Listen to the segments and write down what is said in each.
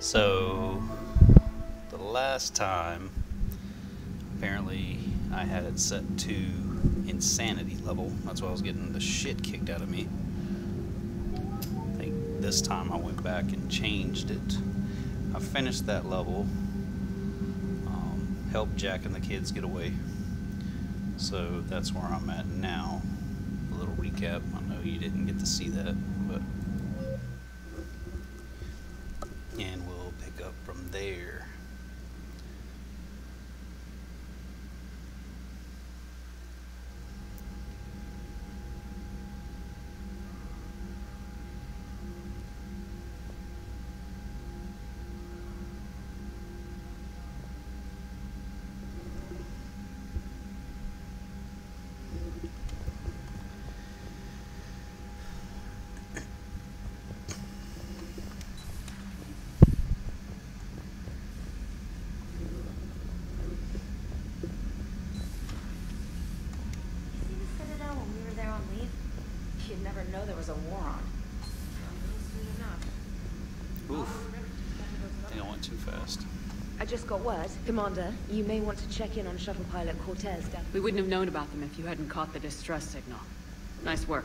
So, the last time, apparently I had it set to insanity level. That's why I was getting the shit kicked out of me. I think this time I went back and changed it. I finished that level, helped Jack and the kids get away. So that's where I'm at now. A little recap. I know you didn't get to see that, but... And we'll pick up from there. You'd never know there was a war on. Oof. I think I went too fast. I just got word. Commander, you may want to check in on shuttle pilot Cortez down. We wouldn't have known about them if you hadn't caught the distress signal. Nice work.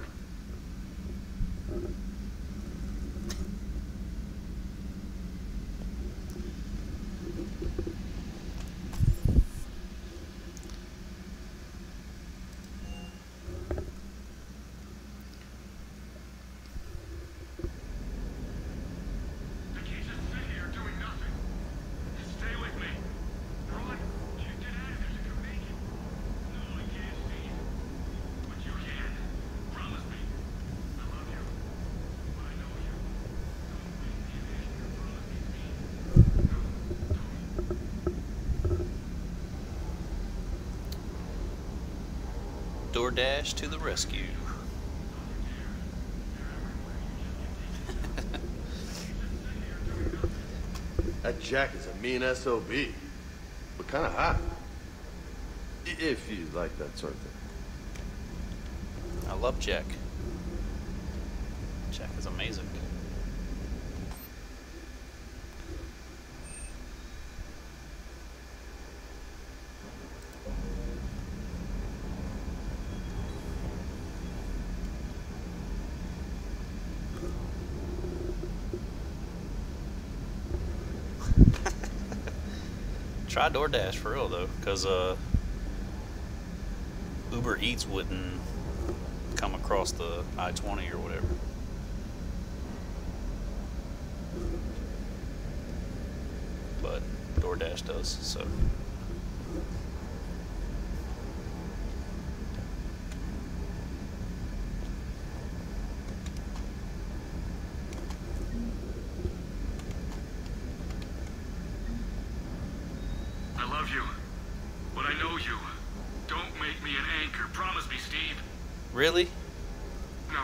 DoorDash to the rescue. That Jack is a mean SOB, but kind of hot. If you like that sort of thing. I love Jack. Jack is amazing. Try DoorDash for real though, because Uber Eats wouldn't come across the I-20 or whatever. But DoorDash does, so. I love you, but I know you. Don't make me an anchor. Promise me, Steve. Really? No,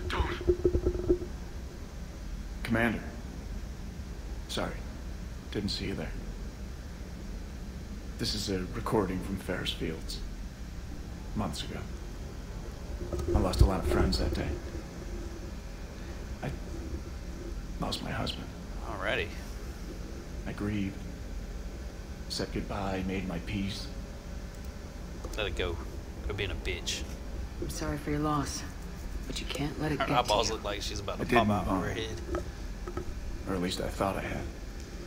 don't. Commander. Sorry, didn't see you there. This is a recording from Ferris Fields. Months ago. I lost a lot of friends that day. I lost my husband. Alrighty. I grieved. Said goodbye, made my peace. Let it go. Quit being a bitch. I'm sorry for your loss, but you can't let it Her get eyeballs to you. look like she's about to I did pop move out on. of her head. Or at least I thought I had.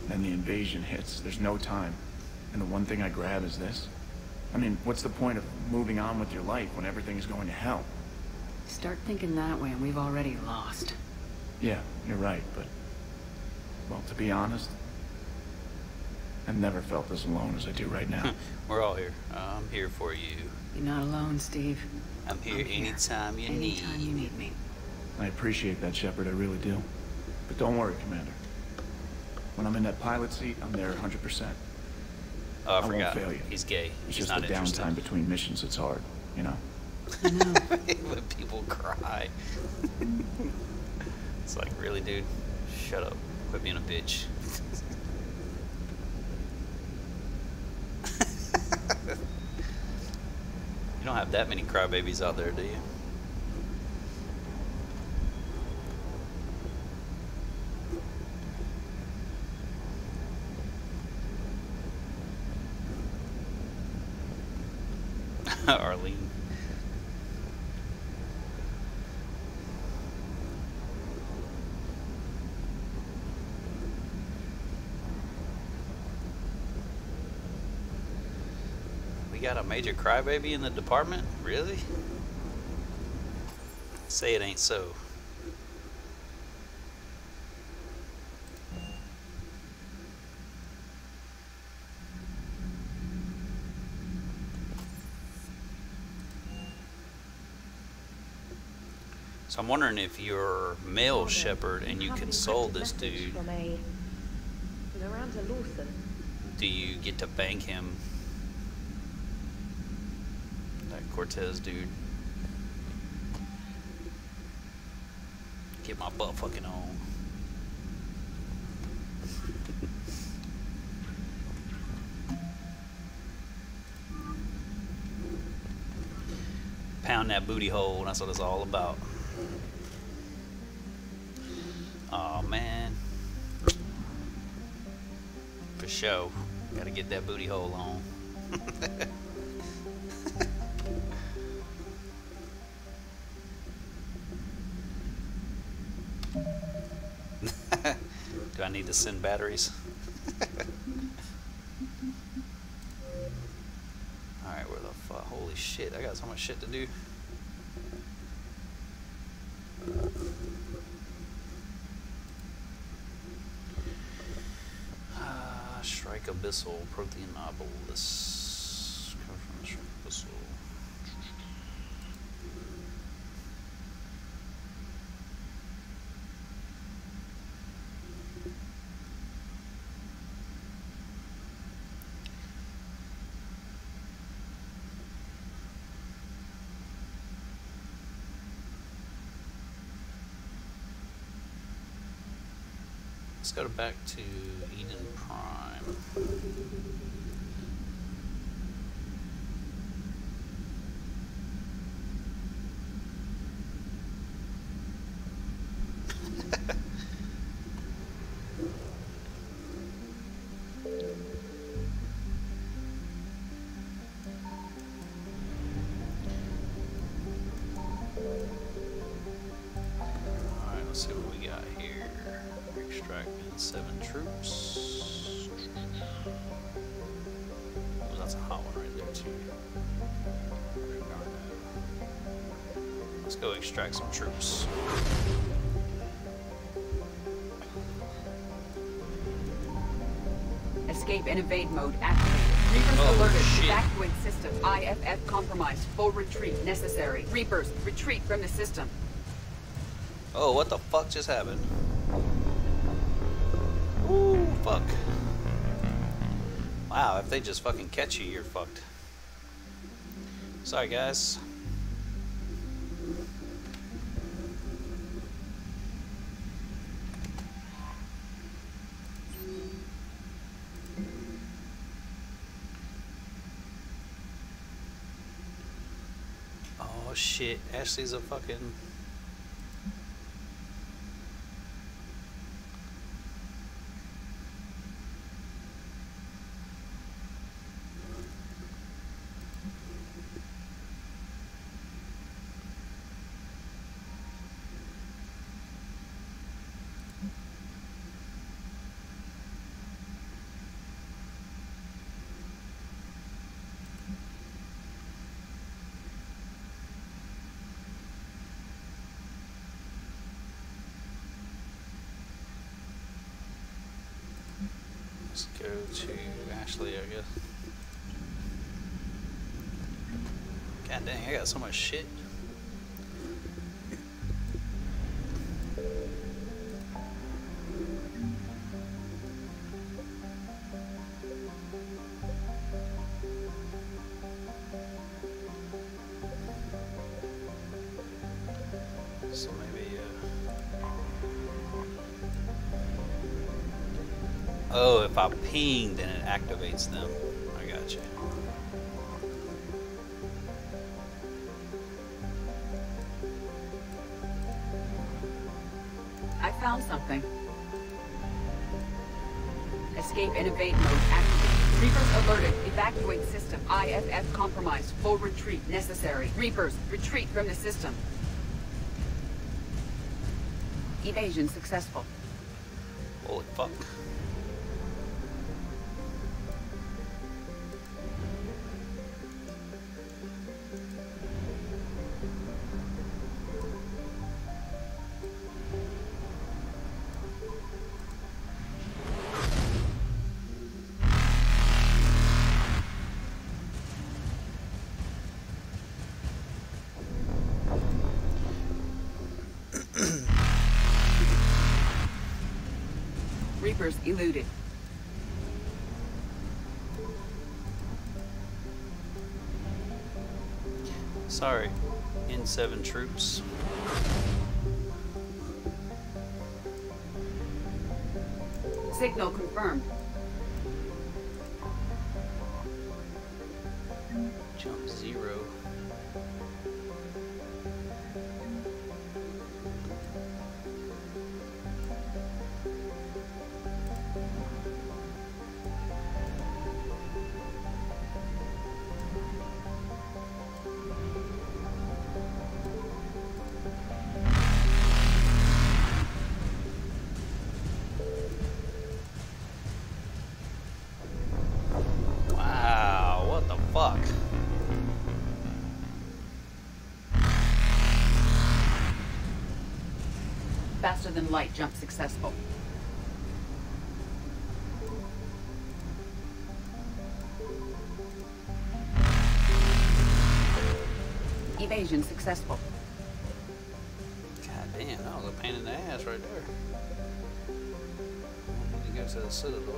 Then the invasion hits. There's no time. And the one thing I grab is this. I mean, what's the point of moving on with your life when everything is going to hell? Start thinking that way and we've already lost. Yeah, you're right, but... Well, to be honest, I've never felt as alone as I do right now. We're all here. I'm here for you. You're not alone, Steve. I'm here anytime you need. Anytime you need me. I appreciate that, Shepard, I really do. But don't worry, Commander. When I'm in that pilot seat, I'm there 100%. Oh, I won't forgot. fail you. He's gay. It's He's just not the interested. downtime between missions that's hard, you know? I know. When people cry. It's like, really, dude? Shut up. Quit being a bitch. You don't have that many crybabies out there, do you? Arlene. We got a major crybaby in the department? Really? Say it ain't so. So I'm wondering if you're male shepherd and you console this dude, From Miranda Lawson. do you get to bank him? That Cortez dude. Get my butt fucking on. Pound that booty hole, that's what it's all about. Oh man. For sure. Gotta get that booty hole on. Do I need to send batteries? Alright, where the fuck? Holy shit, I got so much shit to do. Strike Abyssal, Protein Obelisk. Come from the Strike Abyssal. Let's go back to Eden Prime. Alright, let's see what we got here. Extracted 7 troops. Oh, that's a hot one right there too. Let's go extract some troops. Escape and evade mode activated. Reapers Oh, alerted. shit. Evacuate system. IFF compromised. Full retreat necessary. Reapers, retreat from the system. Oh, what the fuck just happened? Ooh, fuck. Wow, if they just fucking catch you, you're fucked. Sorry, guys. Oh shit, Ashley's a fucking... Let's go to Ashley, I guess. God dang, I got so much shit. So maybe, oh, if I ping, then it activates them. I got you. I found something. Escape and evade mode activated. Reapers alerted. Evacuate system. IFF compromised. Full retreat necessary. Reapers, retreat from the system. Evasion successful. Holy fuck. Reapers eluded. Sorry, N7 troops. Signal confirmed. Jump 0. Wow, what the fuck? Faster than light jump successful. Evasion successful. God damn, that was a pain in the ass right there. I need to go to the Citadel.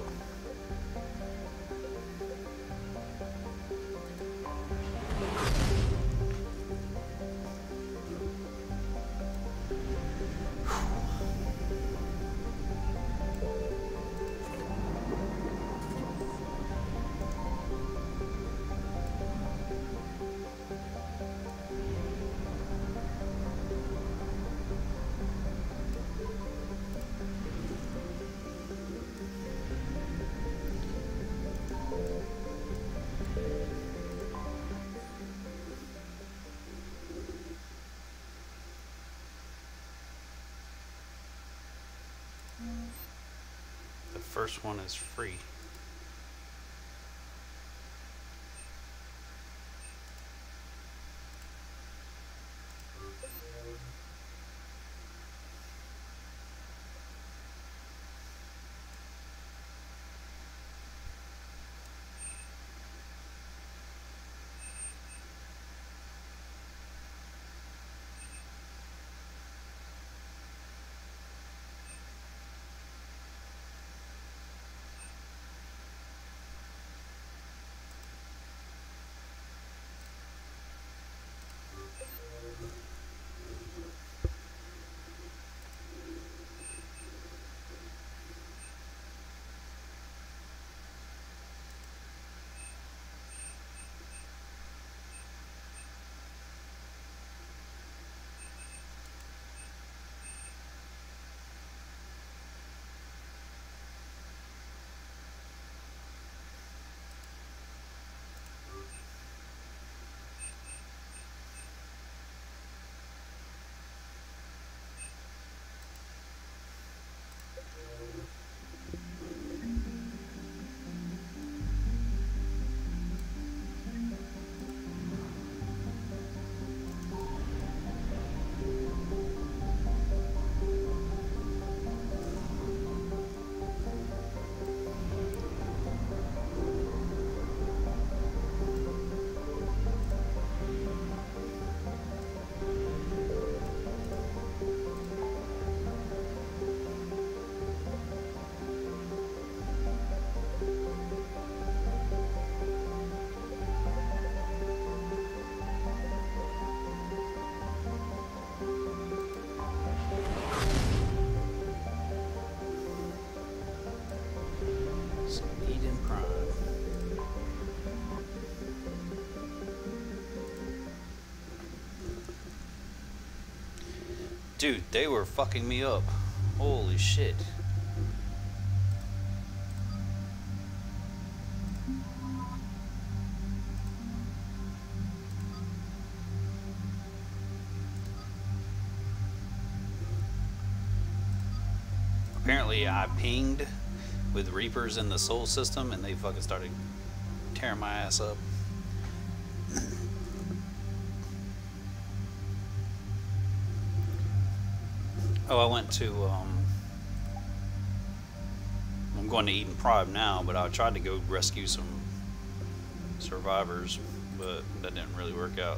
The first one is free. Dude, they were fucking me up. Holy shit. Apparently I pinged with Reapers in the Sol system and they fucking started tearing my ass up. Oh, I went to, I'm going to Eden Prime now, but I tried to go rescue some survivors, but that didn't really work out.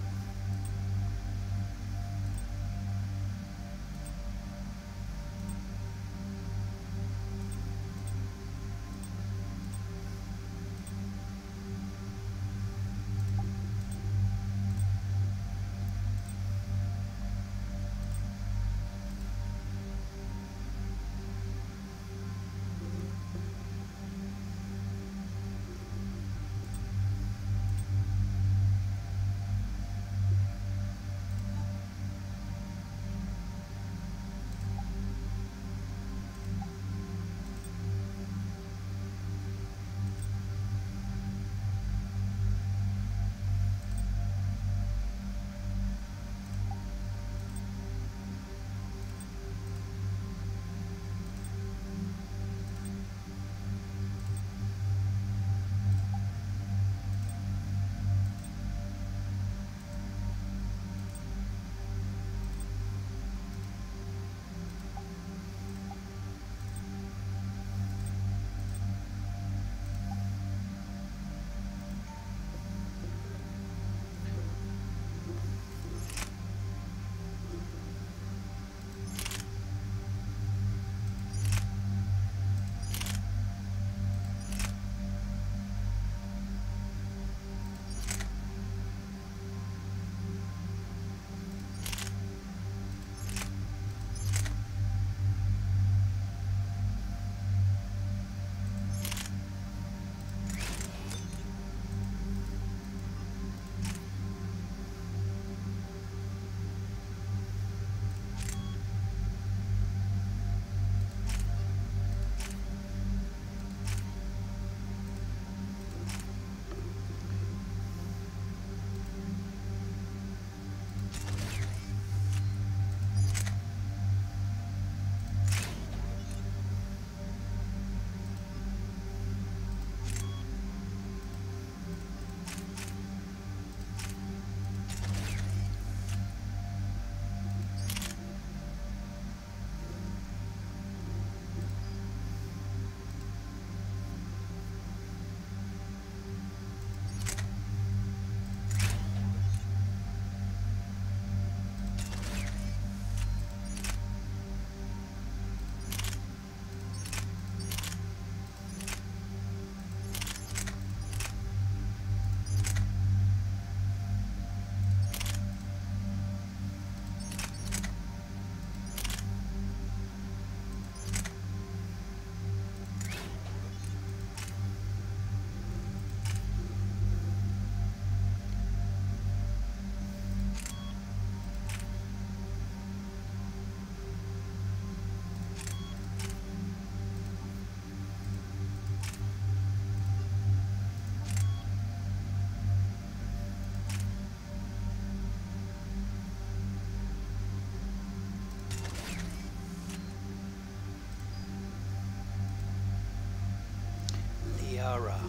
Liara.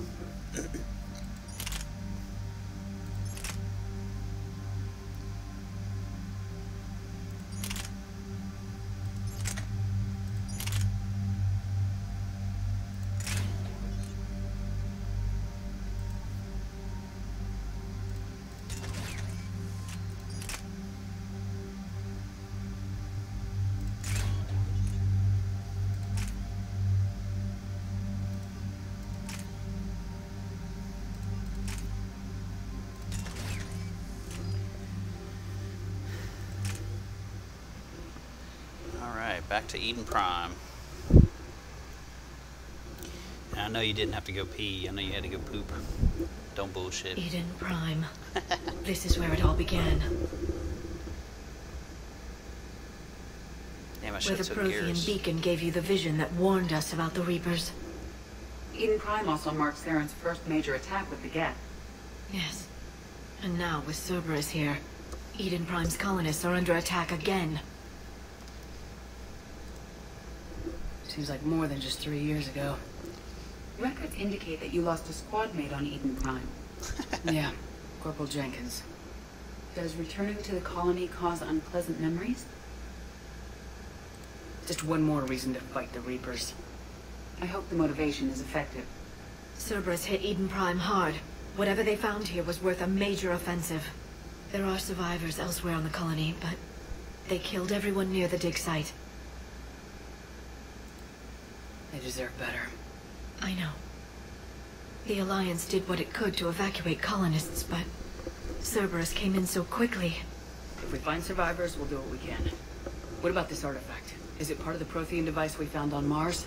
Back to Eden Prime. And I know you didn't have to go pee. I know you had to go poop. Don't bullshit. Eden Prime. This is where it all began. Damn, I Where should the have took Prothean gears. beacon gave you the vision that warned us about the Reapers. Eden Prime also marks Theron's first major attack with the Geth. Yes. And now, with Cerberus here, Eden Prime's colonists are under attack again. Seems like more than just 3 years ago. Records indicate that you lost a squad mate on Eden Prime. Yeah, Corporal Jenkins. Does returning to the colony cause unpleasant memories? Just one more reason to fight the Reapers. I hope the motivation is effective. Cerberus hit Eden Prime hard. Whatever they found here was worth a major offensive. There are survivors elsewhere on the colony, but they killed everyone near the dig site. They deserve better. I know. The Alliance did what it could to evacuate colonists, but Cerberus came in so quickly. If we find survivors, we'll do what we can. What about this artifact? Is it part of the Prothean device we found on Mars?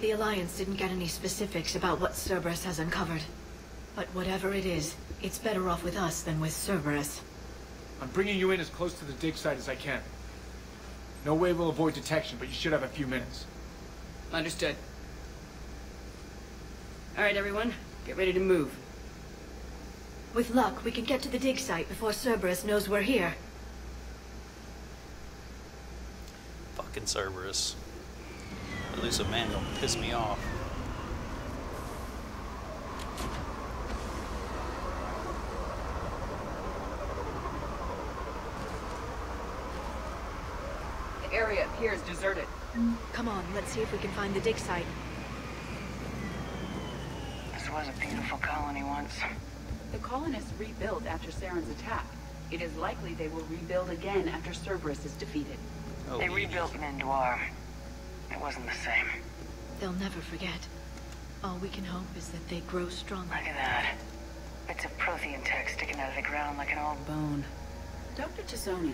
The Alliance didn't get any specifics about what Cerberus has uncovered. But whatever it is, it's better off with us than with Cerberus. I'm bringing you in as close to the dig site as I can. No way we'll avoid detection, but you should have a few minutes. Understood. All right, everyone. Get ready to move. With luck, we can get to the dig site before Cerberus knows we're here. Fucking Cerberus. At least a man don't piss me off. The area appears deserted. Come on, let's see if we can find the dig site. This was a beautiful colony once. The colonists rebuilt after Saren's attack. It is likely they will rebuild again after Cerberus is defeated. Oh, They rebuilt Mendoir. It wasn't the same. They'll never forget. All we can hope is that they grow stronger. Look at that. Bits of Prothean tech sticking out of the ground like an old bone. Dr. Tassoni,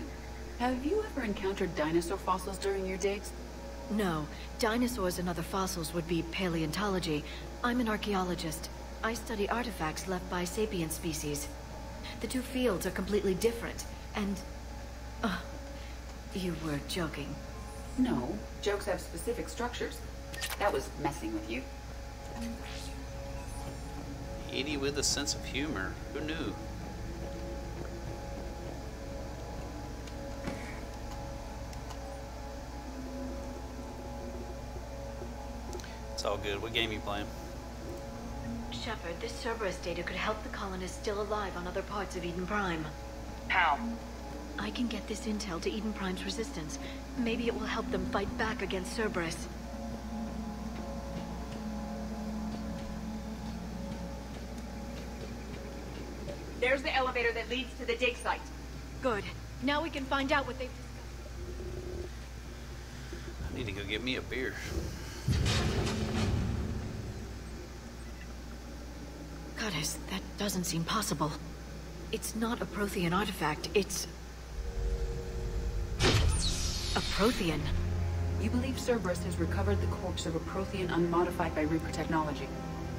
have you ever encountered dinosaur fossils during your digs? No, dinosaurs and other fossils would be paleontology. I'm an archaeologist. I study artifacts left by sapient species. The two fields are completely different, and... you were joking. No, jokes have specific structures. That was messing with you. 80 with a sense of humor. Who knew? It's all good. What game you playing? Shepard, this Cerberus data could help the colonists still alive on other parts of Eden Prime. How? I can get this intel to Eden Prime's resistance. Maybe it will help them fight back against Cerberus. There's the elevator that leads to the dig site. Good. Now we can find out what they've discovered. I need to go get me a beer. Goddess, that doesn't seem possible. It's not a Prothean artifact, it's... a Prothean. You believe Cerberus has recovered the corpse of a Prothean unmodified by Reaper technology?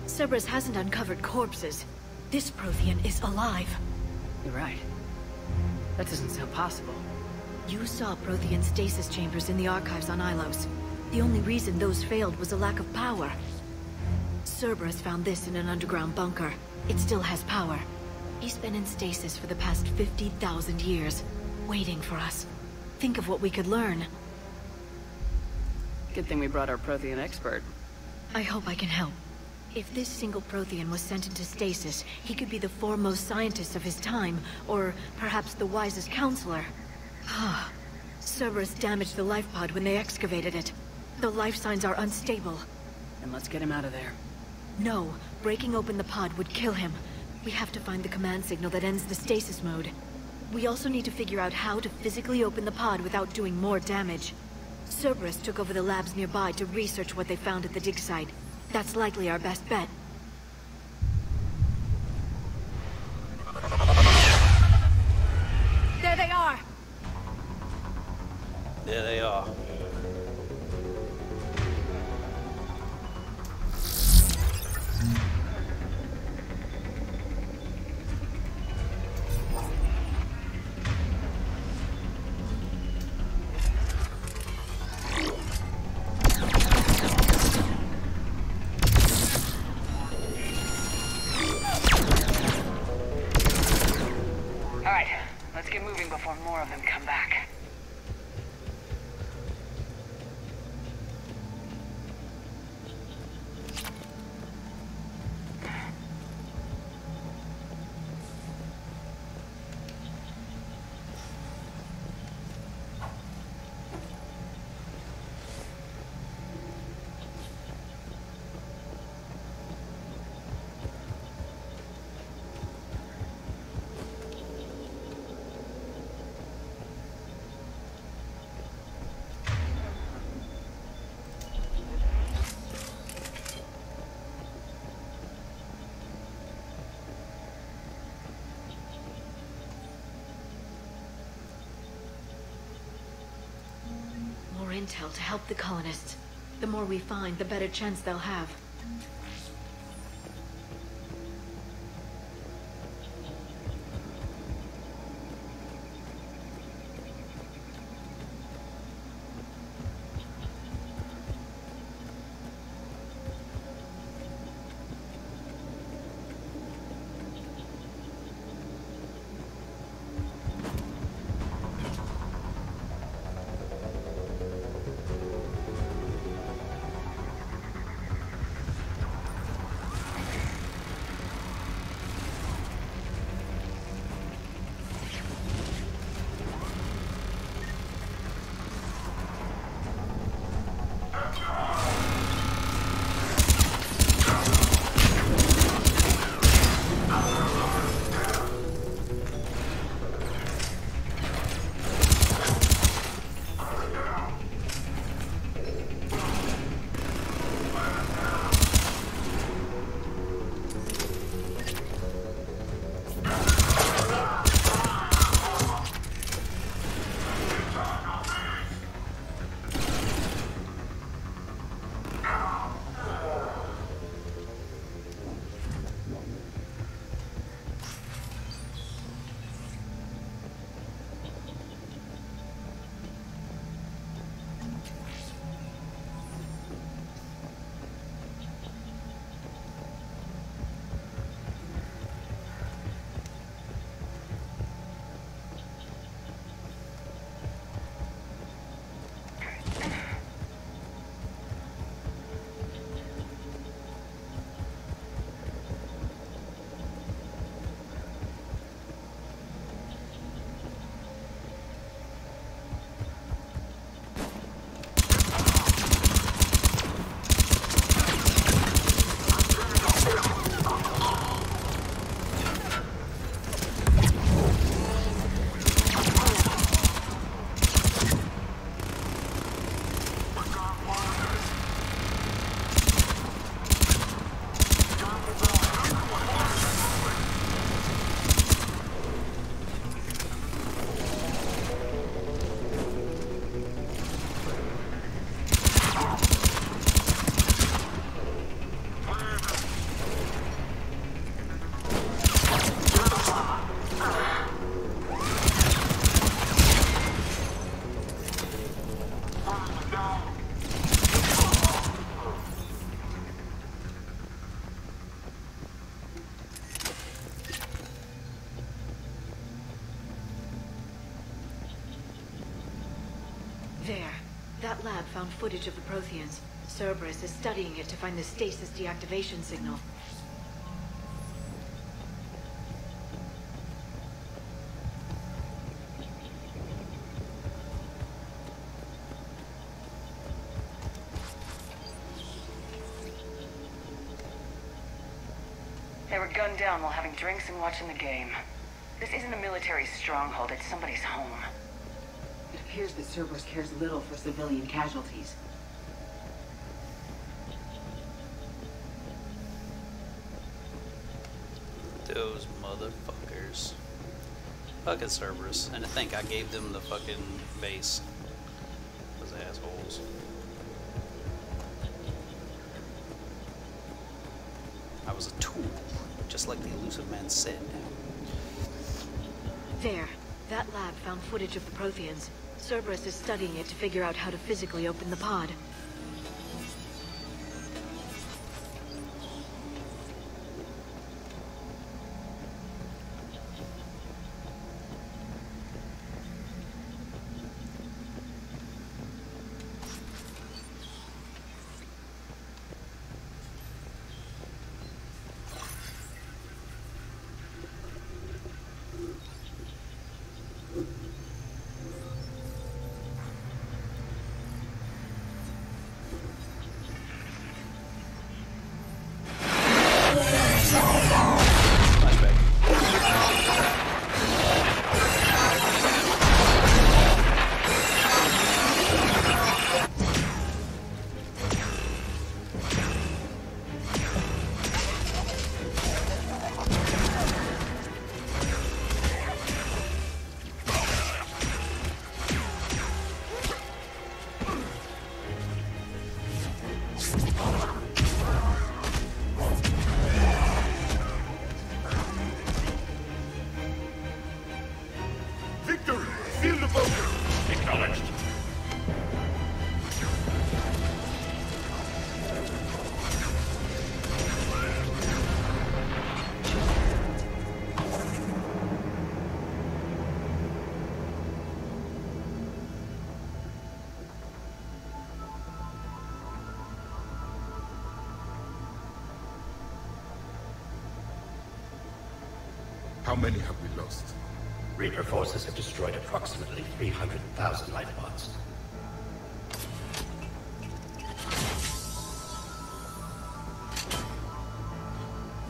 Cerberus hasn't uncovered corpses. This Prothean is alive. You're right. That doesn't sound possible. You saw Prothean stasis chambers in the archives on Ilos. The only reason those failed was a lack of power. Cerberus found this in an underground bunker. It still has power. He's been in stasis for the past 50,000 years, waiting for us. Think of what we could learn. Good thing we brought our Prothean expert. I hope I can help. If this single Prothean was sent into stasis, he could be the foremost scientist of his time, or perhaps the wisest counselor. Cerberus damaged the life pod when they excavated it. The life signs are unstable. Then let's get him out of there. No, breaking open the pod would kill him. We have to find the command signal that ends the stasis mode. We also need to figure out how to physically open the pod without doing more damage. Cerberus took over the labs nearby to research what they found at the dig site. That's likely our best bet. There they are! There they are. All right, let's get moving before more of them come back. intel to help the colonists. The more we find, the better chance they'll have. There. That lab found footage of the Protheans. Cerberus is studying it to find the stasis deactivation signal. They were gunned down while having drinks and watching the game. This isn't a military stronghold, it's somebody's home. It appears that Cerberus cares little for civilian casualties. Those motherfuckers. Fucking Cerberus. And to think I gave them the fucking base. Those assholes. I was a tool, just like the elusive man said. There. That lab found footage of the Protheans. Cerberus is studying it to figure out how to physically open the pod. How many have we lost? Reaper forces have destroyed approximately 300,000 life pods.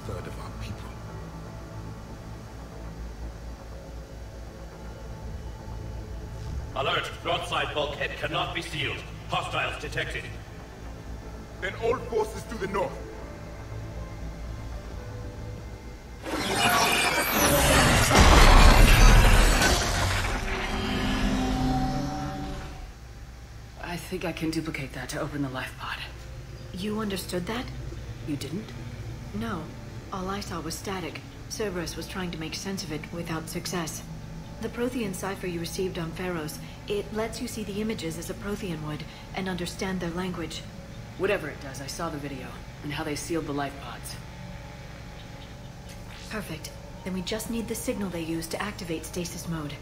Third of our people. Alert! Broadside bulkhead cannot be sealed. Hostiles detected. Then all forces to the north. I think I can duplicate that to open the life pod. You understood that? You didn't? No. All I saw was static. Cerberus was trying to make sense of it without success. The Prothean cipher you received on Pharaohs, it lets you see the images as a Prothean would, and understand their language. Whatever it does, I saw the video, and how they sealed the life pods. Perfect. Then we just need the signal they use to activate stasis mode.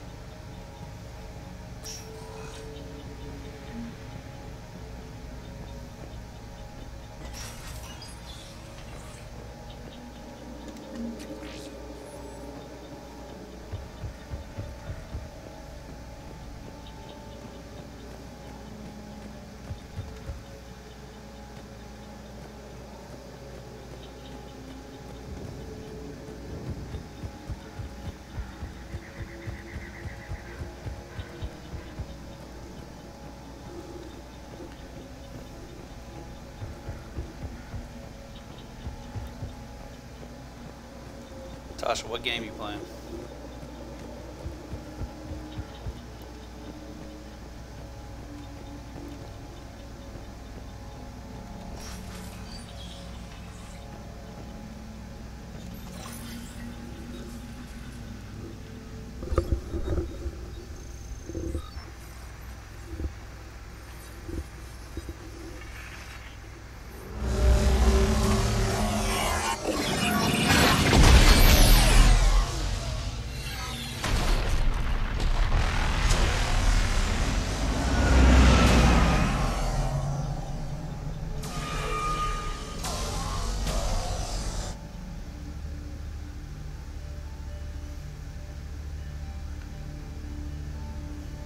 Tasha, what game you playing?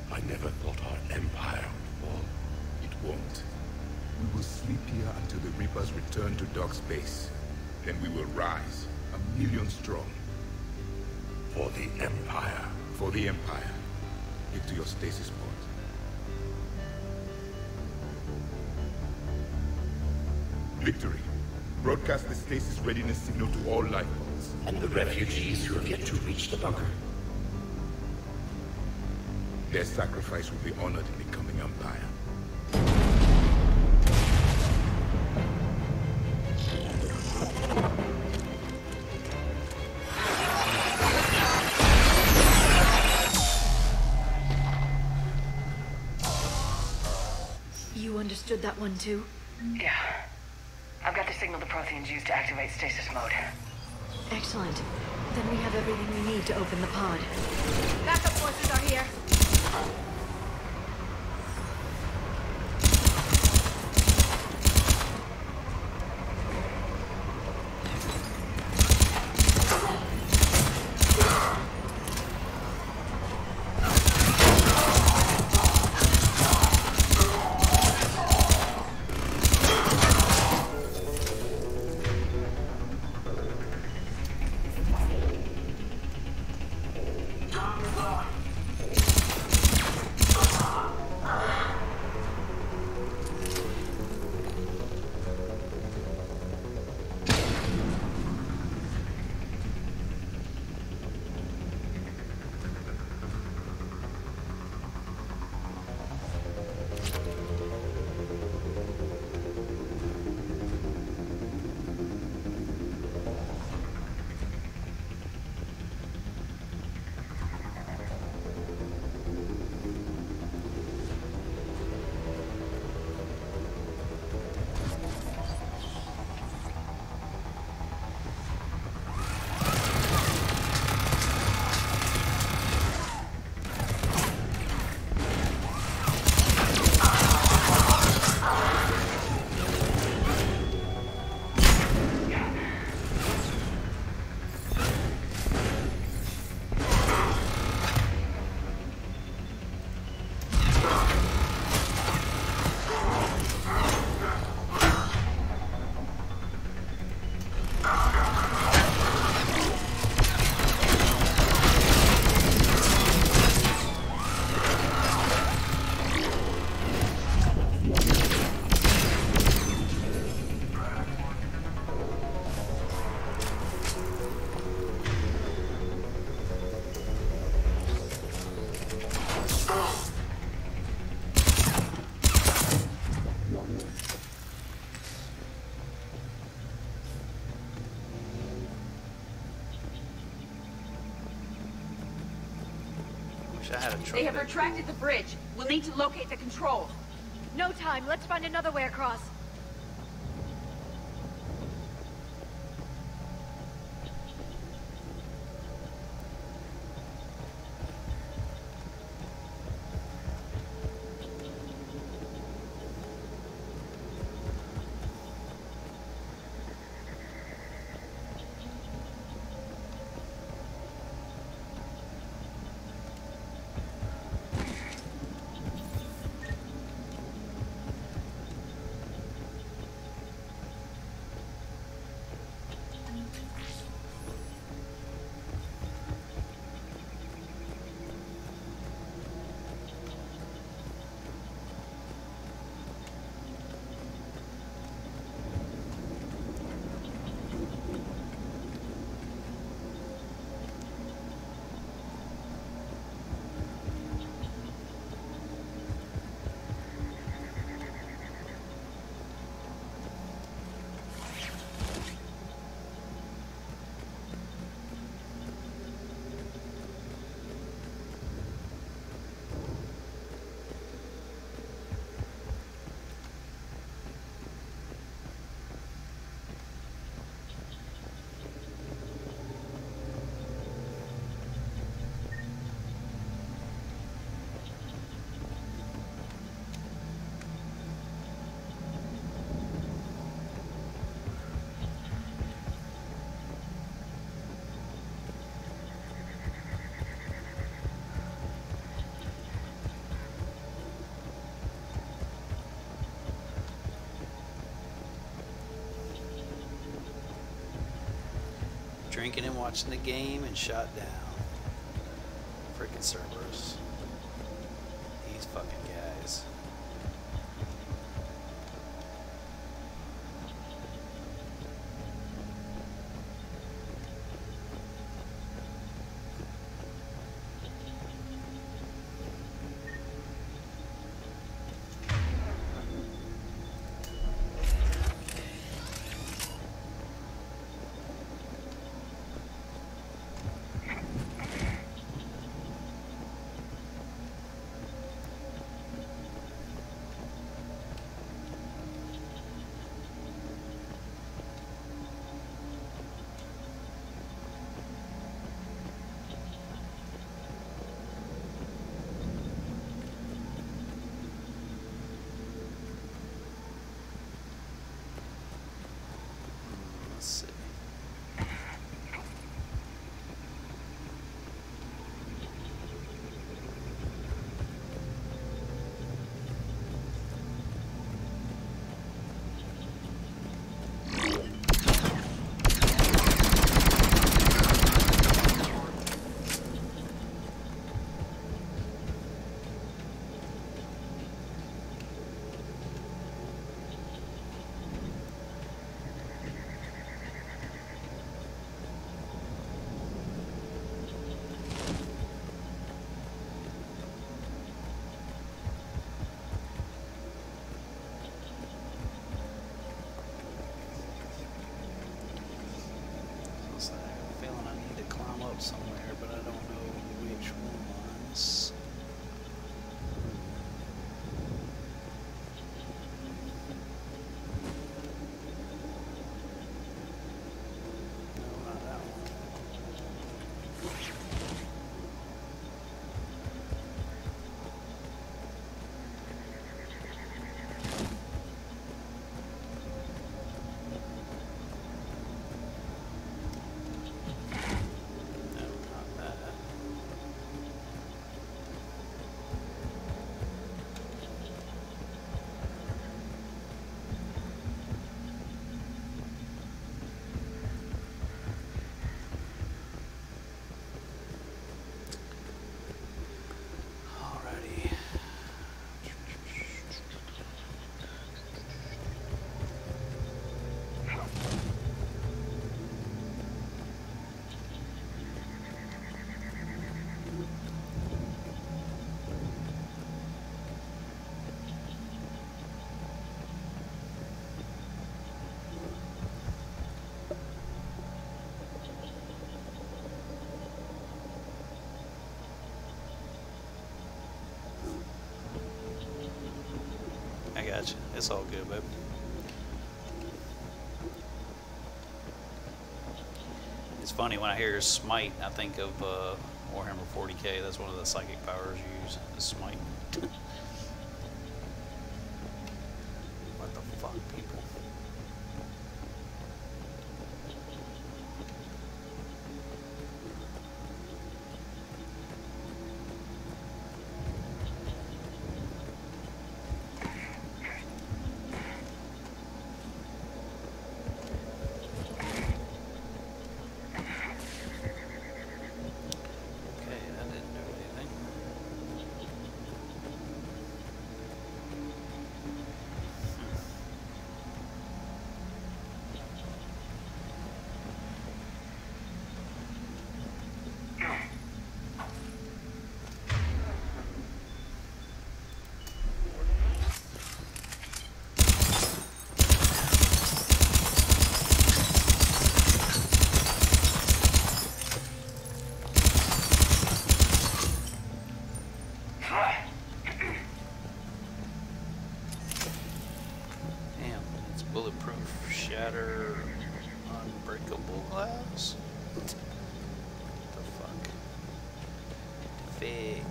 I never thought our empire would fall. It won't. We will sleep here until the Reapers return to Doc's base. Then we will rise, 1,000,000 strong. For the Empire. For the Empire. Get to your stasis pod. Victory. Broadcast the stasis readiness signal to all life pods. And the refugees who have yet to reach the bunker. Their sacrifice will be honored in the coming Empire. You understood that one too? Yeah. I've got the signal the Protheans use to activate stasis mode. Excellent. Then we have everything we need to open the pod. Backup forces are here. had a truck. They have retracted the bridge. We'll need to locate the control. No time. Let's find another way across. Drinking and watching the game and shot down. Freaking Cerberus. These fucking guys. Let's see. So I have a feeling I need to climb up somewhere, but I don't know which ones. No, not that one. No, not that. much. It's all good, babe. It's funny, when I hear Smite, I think of Warhammer 40k. That's one of the psychic powers you use, is Smite. What the fuck, people? Bulletproof, shatter, unbreakable glass. What the fuck? Fake.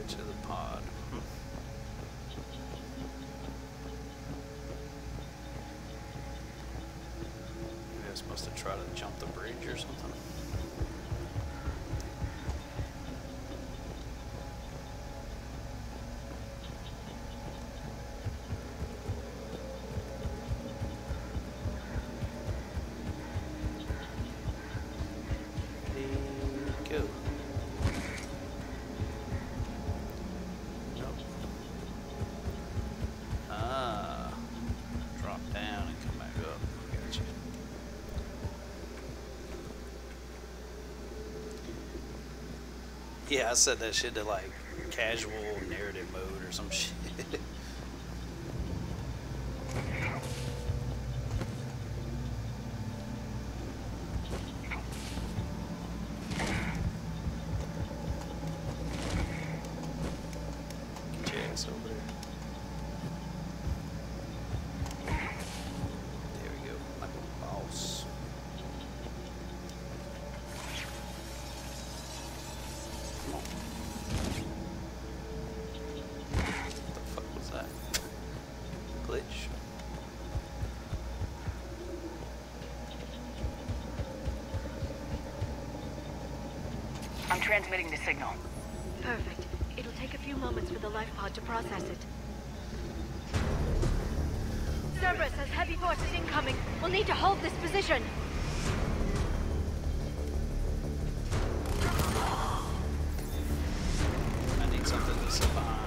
To the pod. Maybe I'm supposed to try to jump the bridge or something. There you go. Yeah, I set that shit to like casual narrative mode or some shit. Get your ass over there. There we go, like a boss. I'm transmitting the signal. Perfect. It'll take a few moments for the life pod to process it. Cerberus has heavy forces incoming. We'll need to hold this position. I need something to sit behind.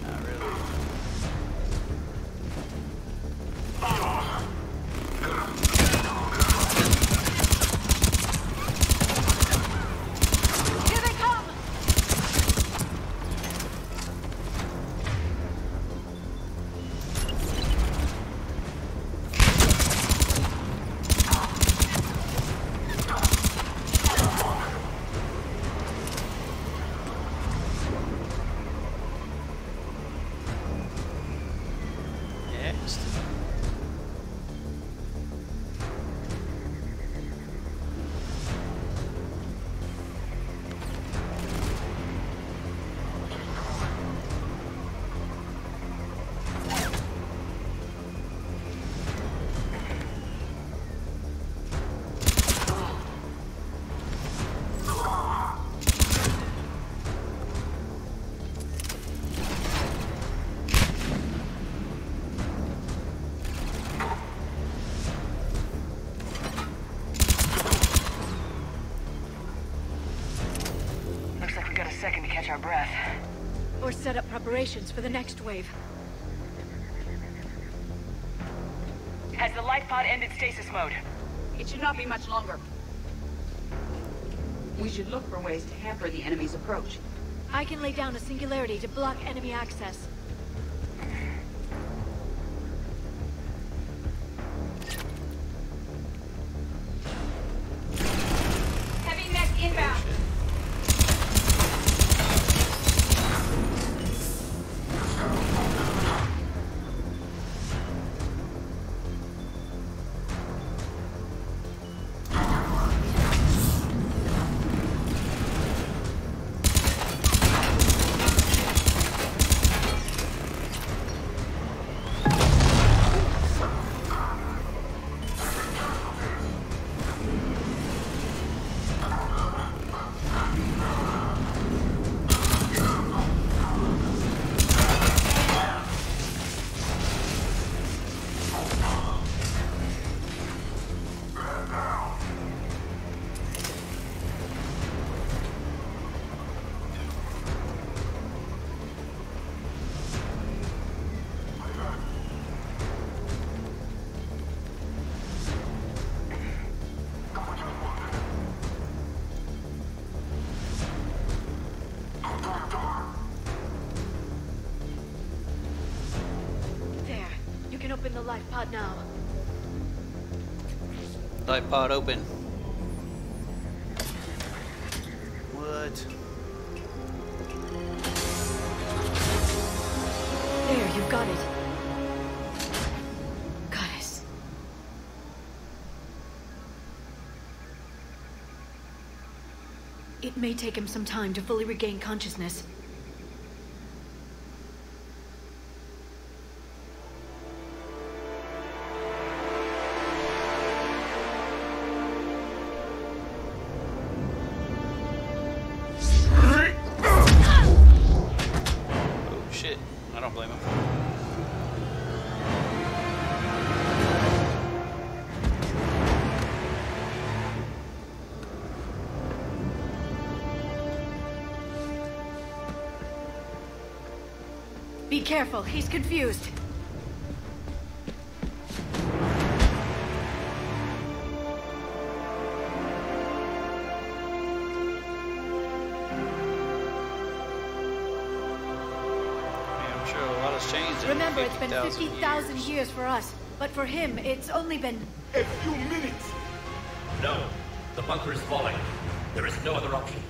Not really. Second to catch our breath. Or set up preparations for the next wave. Has the life pod ended stasis mode? It should not be much longer. We should look for ways to hamper the enemy's approach. I can lay down a singularity to block enemy access. Heavy mech inbound. There. You can open the life pod now. Light pod open. What? There, you've got it. Goddess. It may take him some time to fully regain consciousness. Oh shit. I don't blame him. Be careful, he's confused. I'm sure a lot has changed in Remember, it's been 50,000 50,000 years for us, but for him, it's only been... A few minutes! No. The bunker is falling. There is no other option.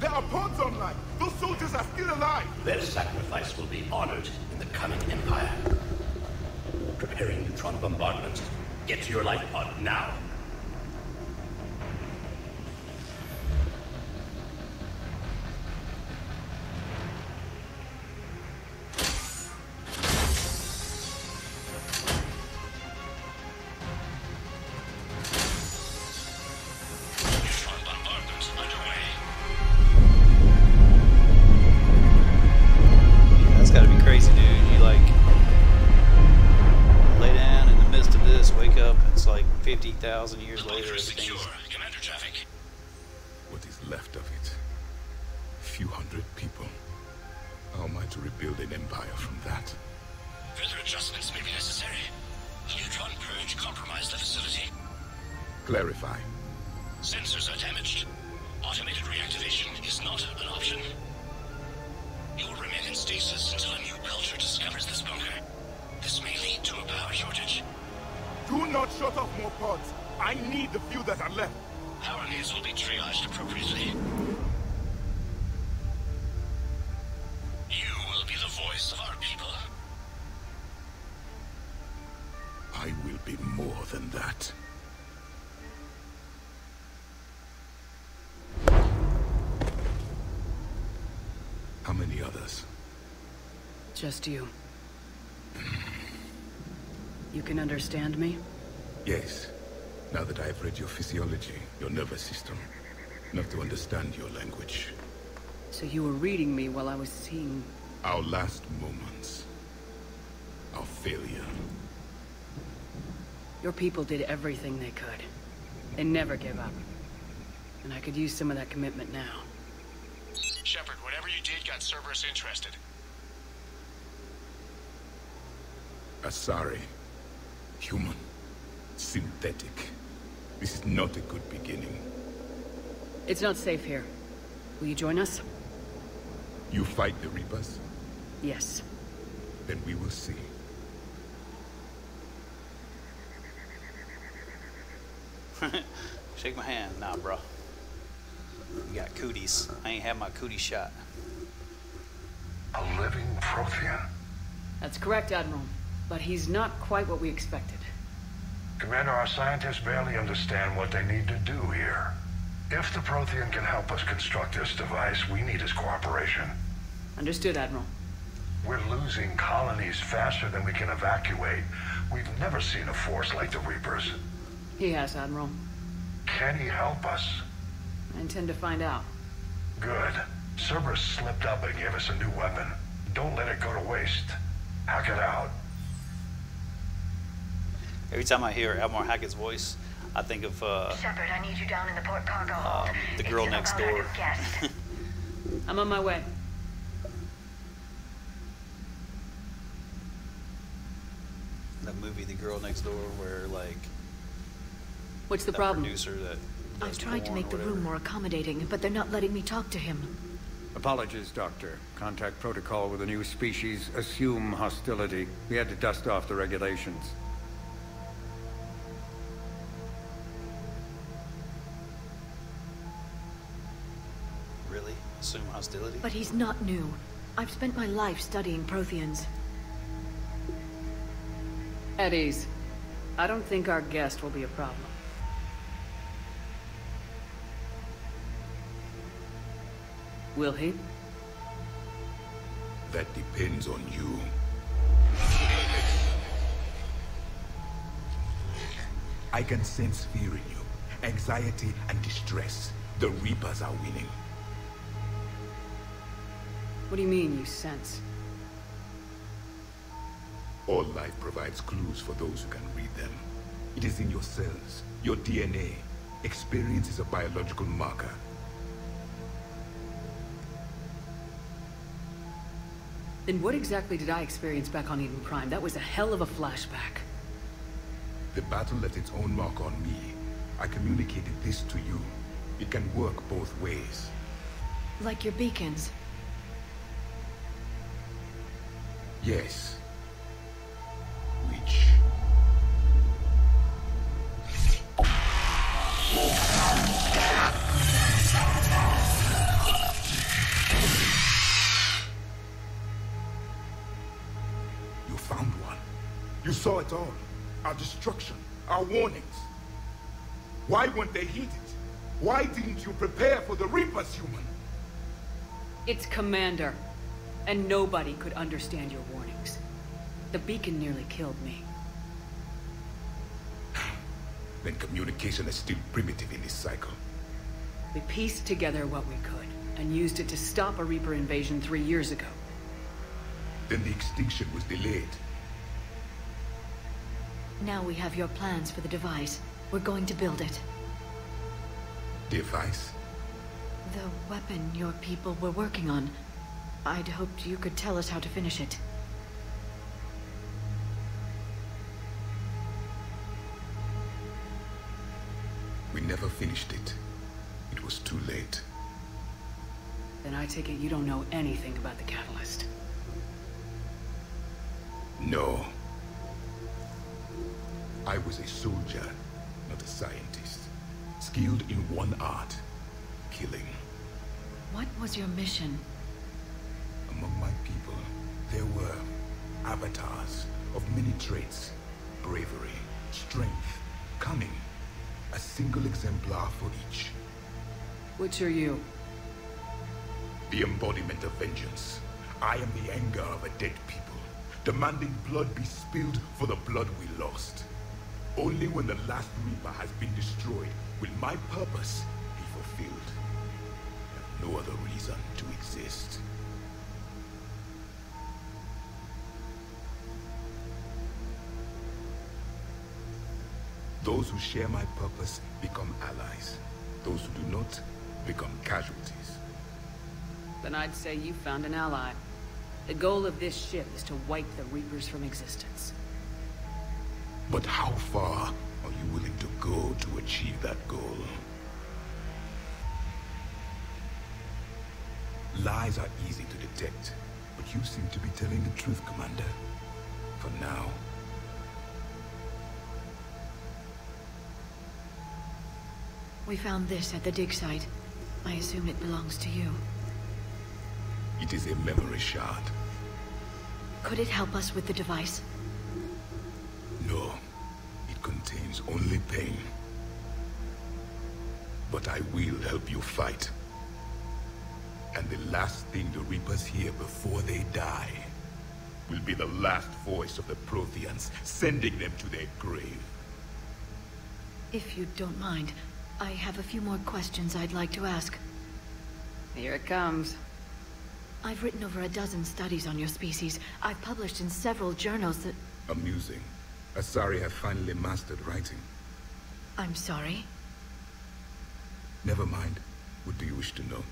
There are pods online! Those soldiers are still alive! Their sacrifice will be honored in the coming Empire. Preparing neutron bombardment. Get to your life pod now. Neutron bombardment underway. Yeah, that's gotta be crazy, dude. You like lay down in the midst of this, wake up, it's like 50,000 years later. Bunker is secure. Everything's... Commander traffic. What is left of it? A few hundred people. How am I to rebuild an empire from that? Further adjustments may be necessary. The neutron purge compromised the facility. Clarify. Sensors are damaged. Automated reactivation is not an option. You will remain in stasis until a new culture discovers this bunker. This may lead to a power shortage. Do not shut off more pods! I need the few that are left! Power needs will be triaged appropriately. You will be the voice of our people. I will be more than that. How many others? Just you. You can understand me? Yes. Now that I have read your physiology, your nervous system, enough to understand your language. So you were reading me while I was seeing... Our last moments. Our failure. Your people did everything they could. They never gave up. And I could use some of that commitment now. Shepard, whatever you did got Cerberus interested. Asari. Human. Synthetic. This is not a good beginning. It's not safe here. Will you join us? You fight the Reapers? Yes. Then we will see. Shake my hand. Nah, bro. You got cooties. I ain't had my cootie shot. A living Prothean? That's correct, Admiral. But he's not quite what we expected. Commander, our scientists barely understand what they need to do here. If the Prothean can help us construct this device, we need his cooperation. Understood, Admiral. We're losing colonies faster than we can evacuate. We've never seen a force like the Reapers. He has, Admiral. Can he help us? I intend to find out. Good. Cerberus slipped up and gave us a new weapon. Don't let it go to waste. Hack it out. Every time I hear Admiral Hackett's voice, I think of Shepard, I need you down in the port cargo hold. the girl It's next about our door. new guest. I'm on my way. That movie, The Girl Next Door, where like What's the that problem? producer that I've does tried to porn make or the whatever. room more accommodating, but they're not letting me talk to him. Apologies, Doctor. Contact protocol with a new species. Assume hostility. We had to dust off the regulations. Really? Assume hostility? But he's not new. I've spent my life studying Protheans. At ease. I don't think our guest will be a problem. Will he? That depends on you. I can sense fear in you, anxiety and distress. The Reapers are winning. What do you mean, you sense? All life provides clues for those who can read them. It is in your cells, your DNA. Experience is a biological marker. Then what exactly did I experience back on Eden Prime? That was a hell of a flashback. The battle left its own mark on me. I communicated this to you. It can work both ways. Like your beacons. Yes. Which? You found one. You saw it all. Our destruction, our warnings. Why weren't they heeded? Why didn't you prepare for the Reapers, human? It's Commander. And nobody could understand your warnings. The beacon nearly killed me. Then communication is still primitive in this cycle. We pieced together what we could, and used it to stop a Reaper invasion 3 years ago. Then the extinction was delayed. Now we have your plans for the device. We're going to build it. Device? The weapon your people were working on. I'd hoped you could tell us how to finish it. We never finished it. It was too late. Then I take it you don't know anything about the catalyst. No. I was a soldier, not a scientist. Skilled in one art, killing. What was your mission? Among my people, there were avatars of many traits. Bravery, strength, cunning. A single exemplar for each. Which are you? The embodiment of vengeance. I am the anger of a dead people, demanding blood be spilled for the blood we lost. Only when the last Reaper has been destroyed will my purpose be fulfilled. I have no other reason to exist. Those who share my purpose become allies. Those who do not become casualties. Then I'd say you found an ally. The goal of this ship is to wipe the Reapers from existence. But how far are you willing to go to achieve that goal? Lies are easy to detect, but you seem to be telling the truth, Commander. For now. We found this at the dig site. I assume it belongs to you. It is a memory shard. Could it help us with the device? No. It contains only pain. But I will help you fight. And the last thing the Reapers hear before they die will be the last voice of the Protheans, sending them to their grave. If you don't mind, I have a few more questions I'd like to ask. Here it comes. I've written over a dozen studies on your species. I've published in several journals that... Amusing. Asari have finally mastered writing. I'm sorry? Never mind. What do you wish to know?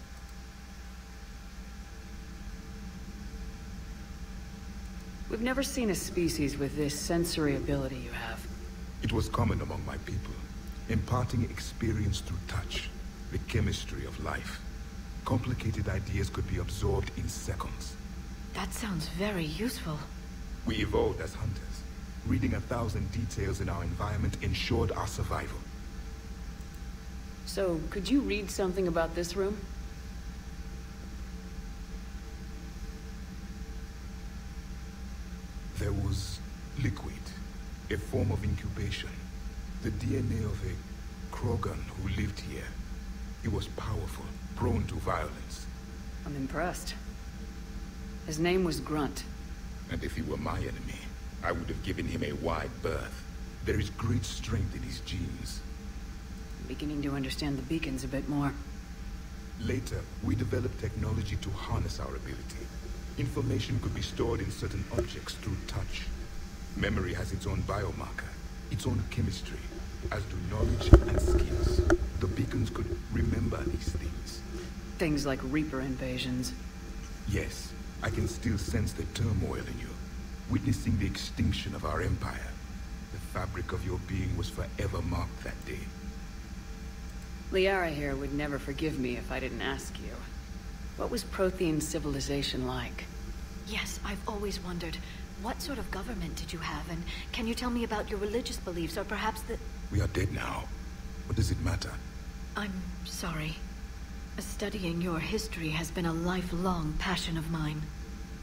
We've never seen a species with this sensory ability you have. It was common among my people, imparting experience through touch, the chemistry of life. Complicated ideas could be absorbed in seconds. That sounds very useful. We evolved as hunters. Reading 1,000 details in our environment ensured our survival. So, could you read something about this room? There was liquid, a form of incubation. The DNA of a Krogan who lived here. He was powerful, prone to violence. I'm impressed. His name was Grunt. And if he were my enemy, I would have given him a wide berth. There is great strength in his genes. I'm beginning to understand the beacons a bit more. Later, we developed technology to harness our ability. Information could be stored in certain objects through touch. Memory has its own biomarker, its own chemistry, as do knowledge and skills. The beacons could remember these things. Things like Reaper invasions. Yes, I can still sense the turmoil in you, witnessing the extinction of our empire. The fabric of your being was forever marked that day. Liara here would never forgive me if I didn't ask you. What was Prothean civilization like? Yes, I've always wondered. What sort of government did you have, and can you tell me about your religious beliefs, or perhaps the... We are dead now. What does it matter? I'm sorry. Studying your history has been a lifelong passion of mine.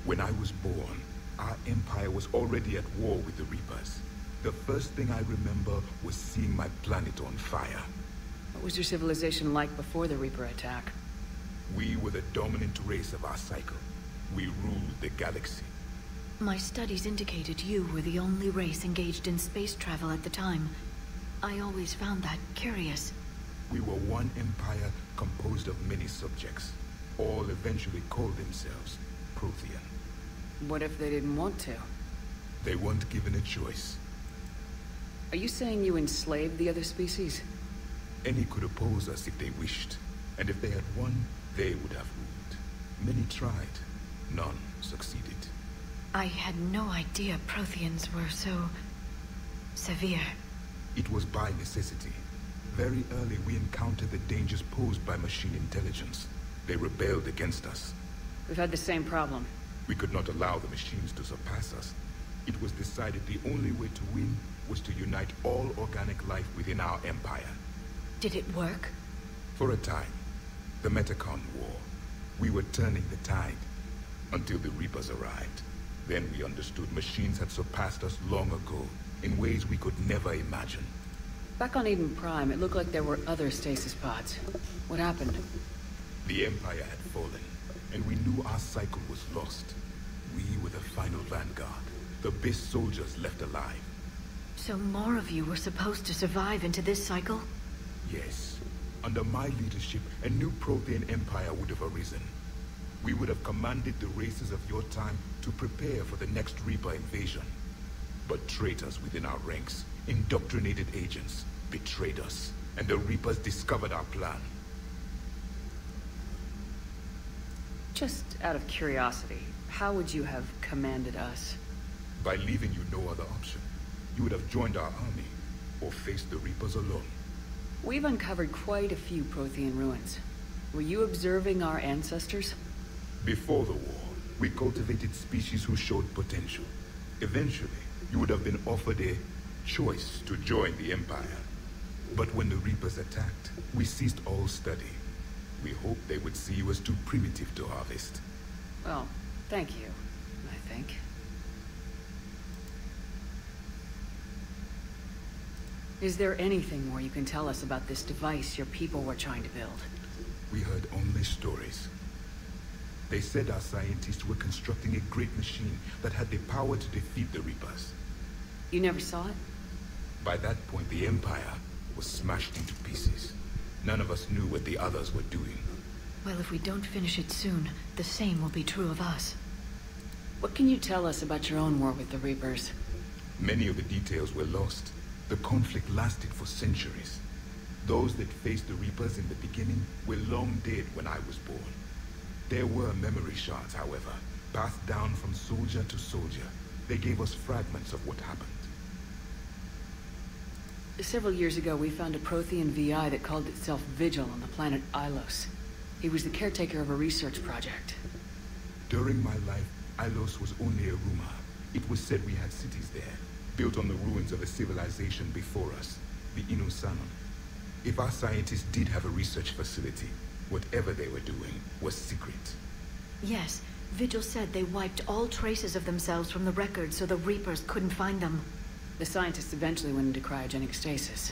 When I was born, our empire was already at war with the Reapers. The first thing I remember was seeing my planet on fire. What was your civilization like before the Reaper attack? We were the dominant race of our cycle. We ruled the galaxy. My studies indicated you were the only race engaged in space travel at the time. I always found that curious. We were one empire composed of many subjects. All eventually called themselves Prothean. What if they didn't want to? They weren't given a choice. Are you saying you enslaved the other species? Any could oppose us if they wished. And if they had won, they would have ruled. Many tried. None succeeded. I had no idea Protheans were so... severe. It was by necessity. Very early we encountered the dangers posed by machine intelligence. They rebelled against us. We've had the same problem. We could not allow the machines to surpass us. It was decided the only way to win was to unite all organic life within our empire. Did it work? For a time. The Metacon War. We were turning the tide. Until the Reapers arrived. Then we understood machines had surpassed us long ago, in ways we could never imagine. Back on Eden Prime, it looked like there were other stasis pods. What happened? The Empire had fallen, and we knew our cycle was lost. We were the final vanguard, the best soldiers left alive. So more of you were supposed to survive into this cycle? Yes. Under my leadership, a new Prothean empire would have arisen. We would have commanded the races of your time to prepare for the next Reaper invasion. But traitors within our ranks, indoctrinated agents, betrayed us, and the Reapers discovered our plan. Just out of curiosity, how would you have commanded us? By leaving you no other option. You would have joined our army. or face the Reapers alone. We've uncovered quite a few Prothean ruins. Were you observing our ancestors? Before the war, we cultivated species who showed potential. Eventually, you would have been offered a choice to join the Empire. But when the Reapers attacked, we ceased all study. We hoped they would see you as too primitive to harvest. Well, thank you, I think. Is there anything more you can tell us about this device your people were trying to build? We heard only stories. They said our scientists were constructing a great machine that had the power to defeat the Reapers. You never saw it? By that point, the Empire was smashed into pieces. None of us knew what the others were doing. Well, if we don't finish it soon, the same will be true of us. What can you tell us about your own war with the Reapers? Many of the details were lost. The conflict lasted for centuries. Those that faced the Reapers in the beginning were long dead when I was born. There were memory shards, however, passed down from soldier to soldier. They gave us fragments of what happened. Several years ago, we found a Prothean VI that called itself Vigil on the planet Ilos. He was the caretaker of a research project. During my life, Ilos was only a rumor. It was said we had cities there, built on the ruins of a civilization before us, the Inusanon. If our scientists did have a research facility, whatever they were doing was secret. Yes, Vigil said they wiped all traces of themselves from the records so the Reapers couldn't find them. The scientists eventually went into cryogenic stasis.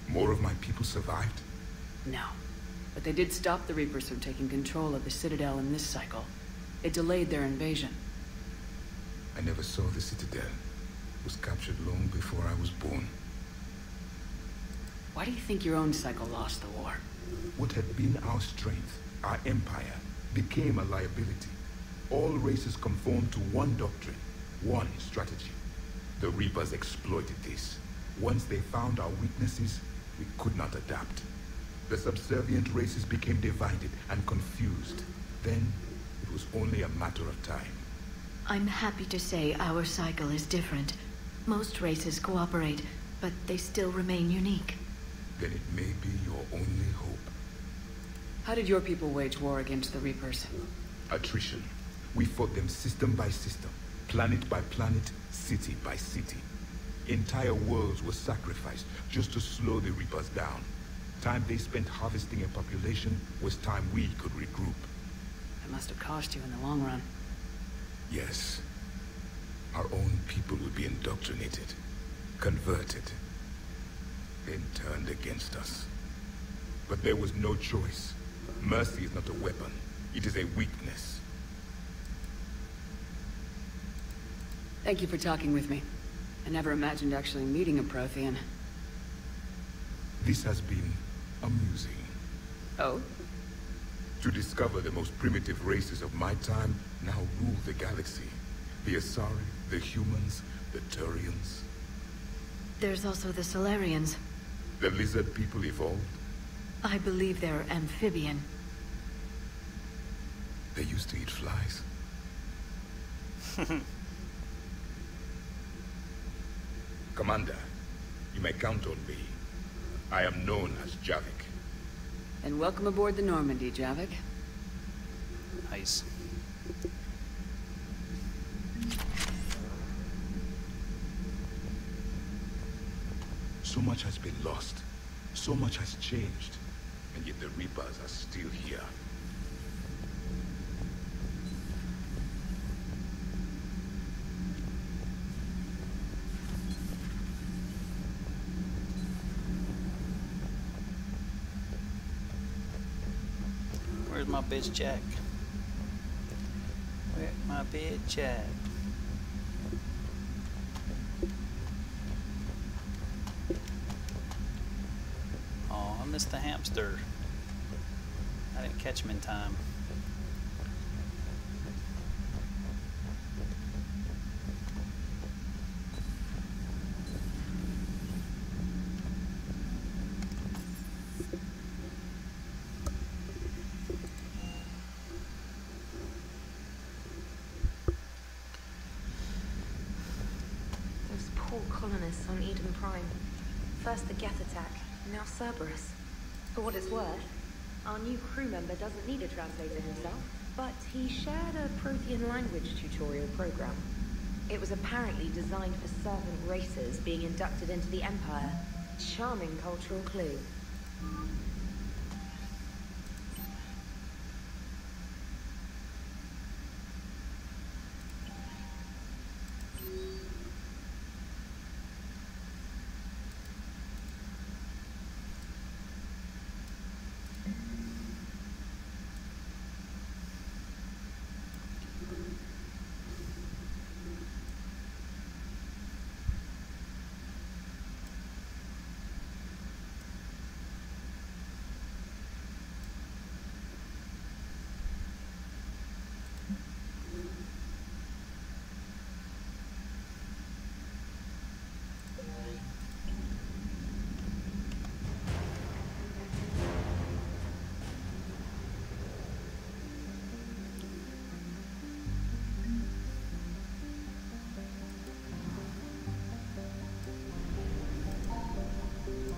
More of my people survived? No. But they did stop the Reapers from taking control of the Citadel in this cycle. It delayed their invasion. I never saw the Citadel. It was captured long before I was born. Why do you think your own cycle lost the war? What had been our strength, our empire, became a liability. All races conformed to one doctrine, one strategy. The Reapers exploited this. Once they found our weaknesses, we could not adapt. The subservient races became divided and confused. Then, it was only a matter of time. I'm happy to say our cycle is different. Most races cooperate, but they still remain unique. Then it may be your only hope. How did your people wage war against the Reapers? Attrition. We fought them system by system, planet by planet, city by city. Entire worlds were sacrificed just to slow the Reapers down. Time they spent harvesting a population was time we could regroup. It must have cost you in the long run. Yes. Our own people would be indoctrinated, converted, then turned against us. But there was no choice. Mercy is not a weapon. It is a weakness. Thank you for talking with me. I never imagined actually meeting a Prothean. This has been amusing. Oh? To discover the most primitive races of my time now rule the galaxy. The Asari, the humans, the Turians. There's also the Solarians. The lizard people evolved. I believe they're amphibian. They used to eat flies. Commander, you may count on me. I am known as Javik. And welcome aboard the Normandy, Javik. Nice. So much has been lost. So much has changed. And yet the Reapers are still here. Where's my bitch Jack? Where's my bitch Jack? Oh, I missed the hamster. I didn't catch him in time. Those poor colonists on Eden Prime. First the Geth attack, now Cerberus. For what it's worth, our new crew member doesn't need a translator himself, but he shared a Prothean language tutorial program. It was apparently designed for servant races being inducted into the Empire. Charming cultural clue.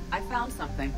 I found something.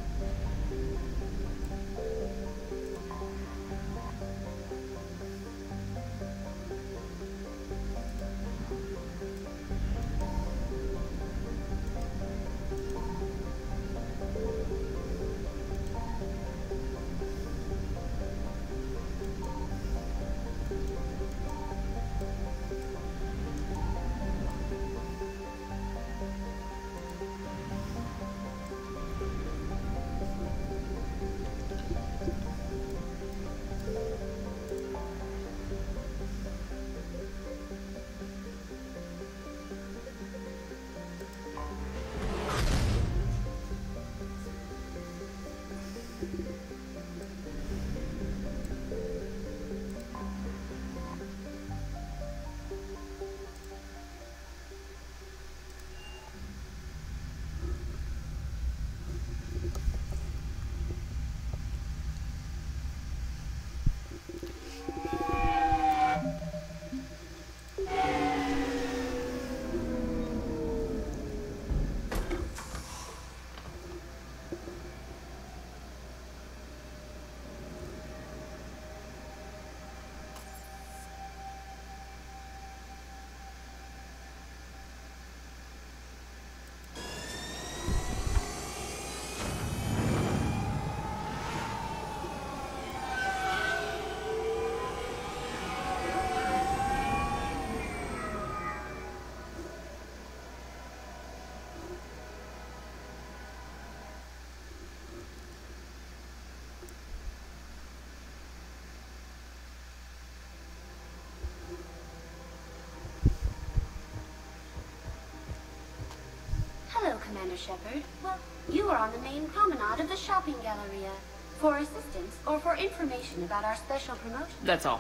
Hello, Commander Shepard. Well, you are on the main promenade of the shopping galleria. For assistance or for information about our special promotion. That's all.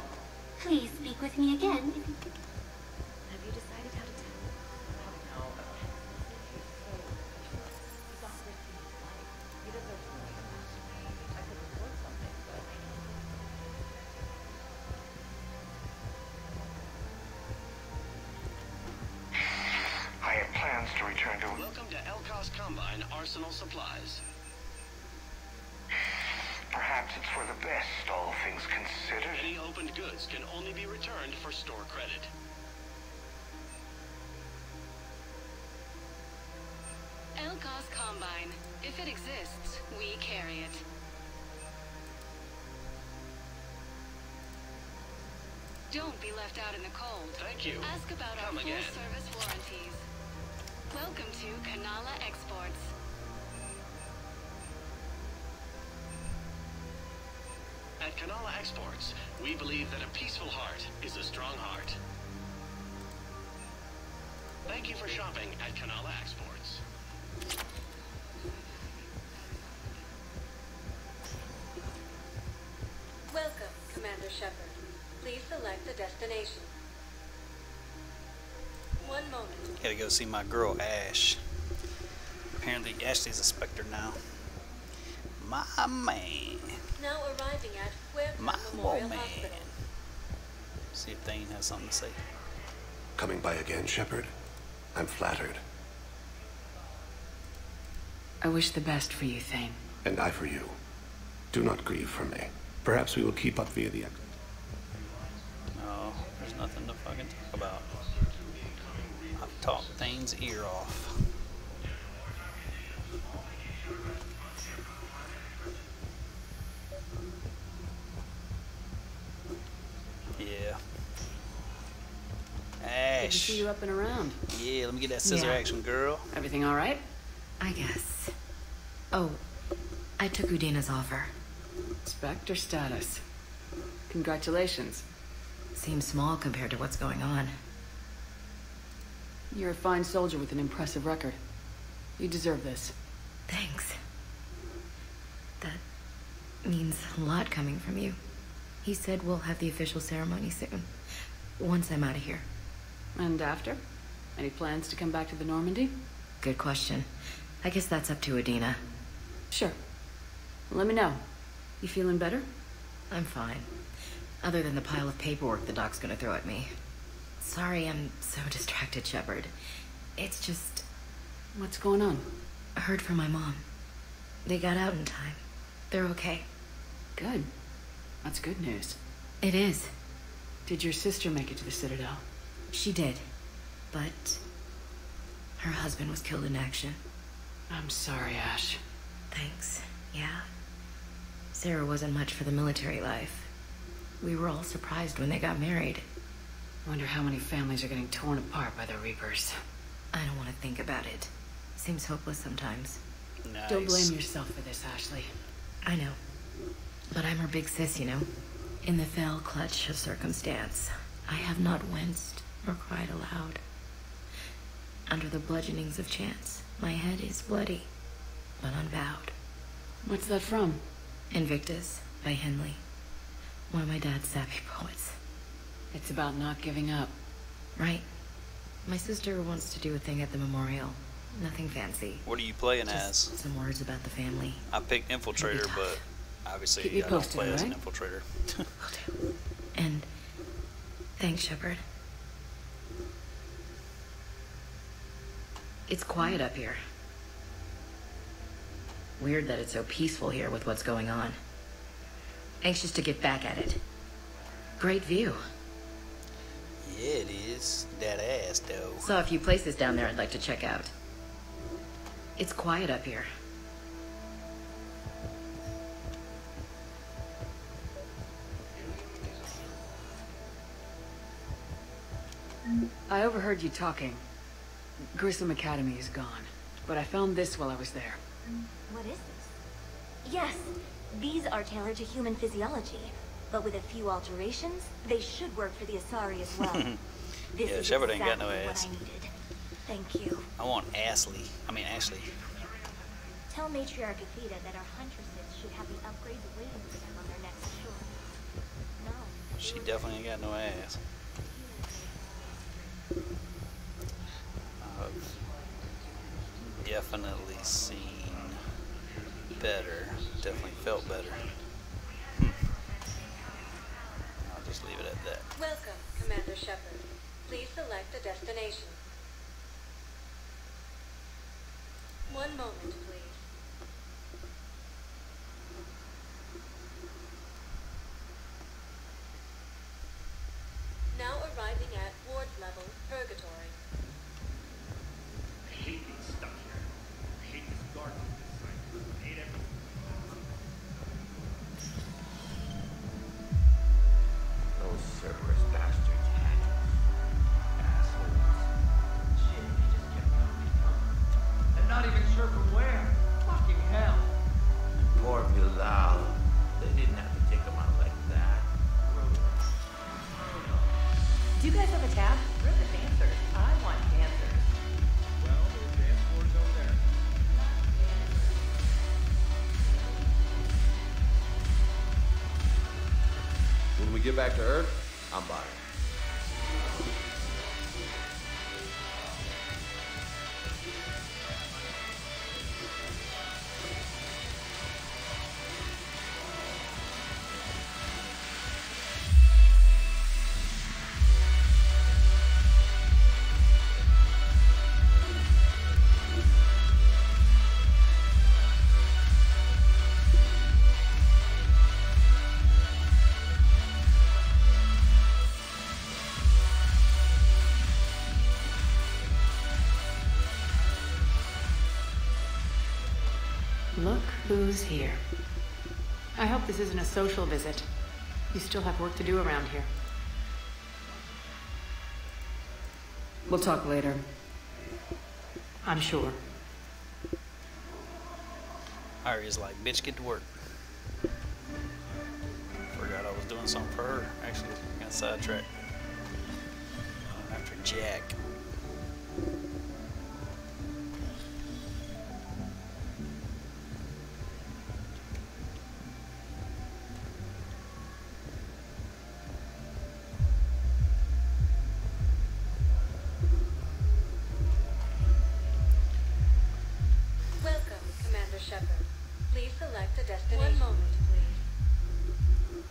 Please speak with me again. Have you decided how to tell? I have plans to return to... Welcome to Elkos Combine Arsenal Supplies. Perhaps it's for the best, all things considered. Any opened goods can only be returned for store credit. Elkos Combine. If it exists, we carry it. Don't be left out in the cold. Thank you. Ask about our full-service warranties. Welcome to Kanala Exports. At Kanala Exports, we believe that a peaceful heart is a strong heart. Thank you for shopping at Kanala Exports. Welcome, Commander Shepard. Please select a destination. One moment. Gotta go see my girl Ash. Apparently Ashley's a Spectre now. My man. Now arriving at Huerta My Memorial man. Hospital. See if Thane has something to say. Coming by again, Shepard? I'm flattered. I wish the best for you, Thane. And I for you. Do not grieve for me. Perhaps we will keep up via the... No, there's nothing to fucking talk about. I've talked Thane's ear off. Yeah. Ash. Good to see you up and around. Yeah, let me get that scissor action, girl. Everything all right? I guess. Oh, I took Udina's offer. Spectre status. Congratulations. Seems small compared to what's going on. You're a fine soldier with an impressive record. You deserve this. Thanks. That means a lot coming from you. He said we'll have the official ceremony soon. Once I'm out of here. And after? Any plans to come back to the Normandy? Good question. I guess that's up to Udina. Sure. Let me know. You feeling better? I'm fine. Other than the pile of paperwork the doc's gonna throw at me. Sorry I'm so distracted, Shepard. It's just... What's going on? I heard from my mom. They got out in time. They're okay. Good. That's good news. It is. Did your sister make it to the Citadel? She did. But... her husband was killed in action. I'm sorry, Ash. Thanks. Yeah. Sarah wasn't much for the military life. We were all surprised when they got married. Wonder how many families are getting torn apart by the Reapers. I don't want to think about it. Seems hopeless sometimes. Nice. Don't blame yourself for this, Ashley. I know. But I'm her big sis, you know? In the fell clutch of circumstance, I have not winced or cried aloud. Under the bludgeonings of chance, my head is bloody, but unbowed. What's that from? Invictus by Henley. One of my dad's sappy poets. It's about not giving up. Right. My sister wants to do a thing at the memorial. Nothing fancy. What are you playing Just as? some words about the family. I picked Infiltrator, but obviously Keep me I don't posted, play as an right? Infiltrator. Will do. And thanks, Shepard. It's quiet up here. Weird that it's so peaceful here with what's going on. Anxious to get back at it. Great view. Yeah, it is. That ass, though. Saw a few places down there I'd like to check out. It's quiet up here. I overheard you talking. Grissom Academy is gone, but I found this while I was there. What is this? Yes, these are tailored to human physiology, but with a few alterations, they should work for the Asari as well. This Yeah, is Shepard exactly ain't got no ass. what I needed. Thank you. I want Ashley. Ashley. Tell Matriarch Athena that our huntresses should have the upgrades waiting for them on their next shore. No. She definitely ain't got no ass. I've definitely seen better. Definitely felt better. I'll just leave it at that. Welcome, Commander Shepard. Please select a destination. One moment, please. Now arriving at ward level purgatory. I hate being stuck here. I hate this garden. I hate everything. Those Cerberus bastards had us. Assholes. Shit, they just kept coming. And not even sure from where. Fucking hell. And poor Bilal. They didn't have to take him out like that. Do you guys have a tab? We're the dancers. I want dancers. Well, there's dance floors over there. When we get back to Earth, I'm buying. Look who's here. I hope this isn't a social visit. You still have work to do around here. We'll talk later. I'm sure. Arya's like, bitch, get to work. Forgot I was doing something for her. Actually, got sidetracked. After Jack. Welcome, Commander Shepard. Please select a destination. One moment, please.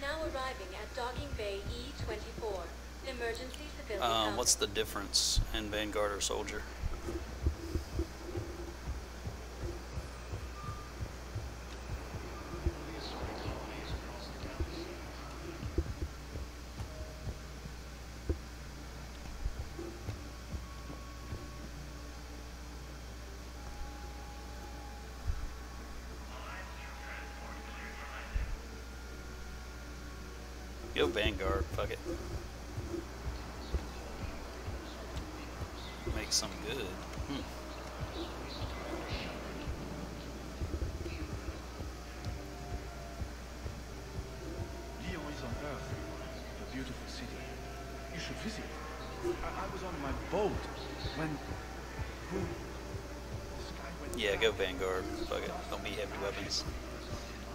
Now arriving at Docking Bay E-24. Emergency civilian. What's the difference in Vanguard or Soldier? Go Vanguard, fuck it. Make some good. Leo is on Earth, a beautiful city. You should visit. I was on my boat when... Yeah, go Vanguard. Fuck it. Don't be heavy weapons.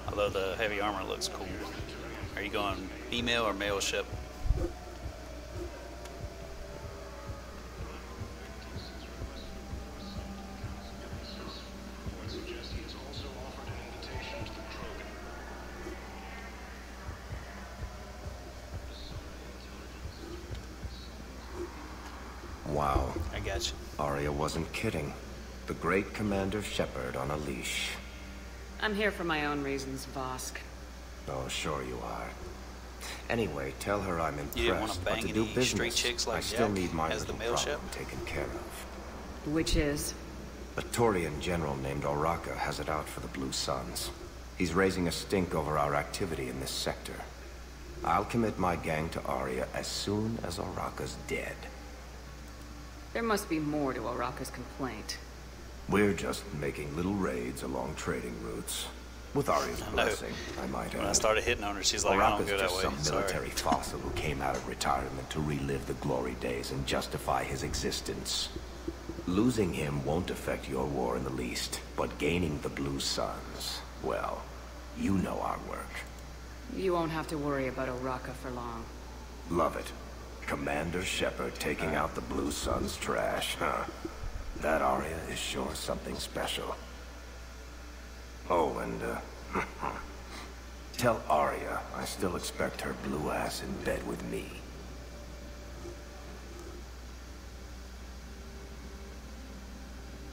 Although the heavy armor looks cool. Are you going female or male ship? Wow. I got you. Arya wasn't kidding. The great Commander Shepard on a leash. I'm here for my own reasons, Vosk. Oh, sure you are. Anyway, tell her I'm impressed, You didn't want to but bang to do any business, straight chicks like I still Jack need my as the little male problem ship? taken care of. Which is? A Turian general named Oraka has it out for the Blue Suns. He's raising a stink over our activity in this sector. I'll commit my gang to Arya as soon as Oraka's dead. There must be more to Oraka's complaint. We're just making little raids along trading routes. With Arya's blessing, I might add. When I started hitting on her, she's like, I don't go that way. Some military fossil who came out of retirement to relive the glory days and justify his existence. Losing him won't affect your war in the least, but gaining the Blue Suns, well, you know our work. You won't have to worry about Oraka for long. Love it. Commander Shepard taking out the Blue Suns trash, huh? That Arya is sure something special. Oh, and, tell Arya I still expect her blue ass in bed with me.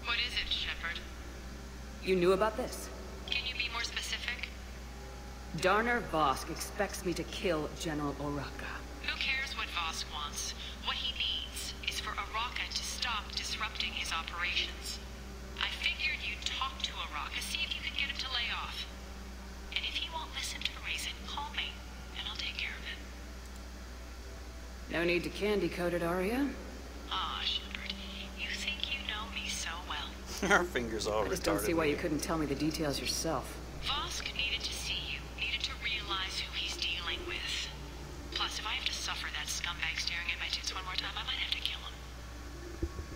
What is it, Shepard? You knew about this? Can you be more specific? Darner Vosk expects me to kill General Oraka. Who cares what Vosk wants? What he needs is for Oraka to stop disrupting his operations. I figured you'd talk to Oraka, see if you could get him to lay off. And if he won't listen to reason, call me, and I'll take care of it. No need to candy coat it, Arya. Aw, Shepard, you think you know me so well. Her fingers all retarded. I just don't see why you couldn't tell me the details yourself. Vosk needed to see you, needed to realize who he's dealing with. Plus, if I have to suffer that scumbag staring at my tits one more time, I might have to kill him.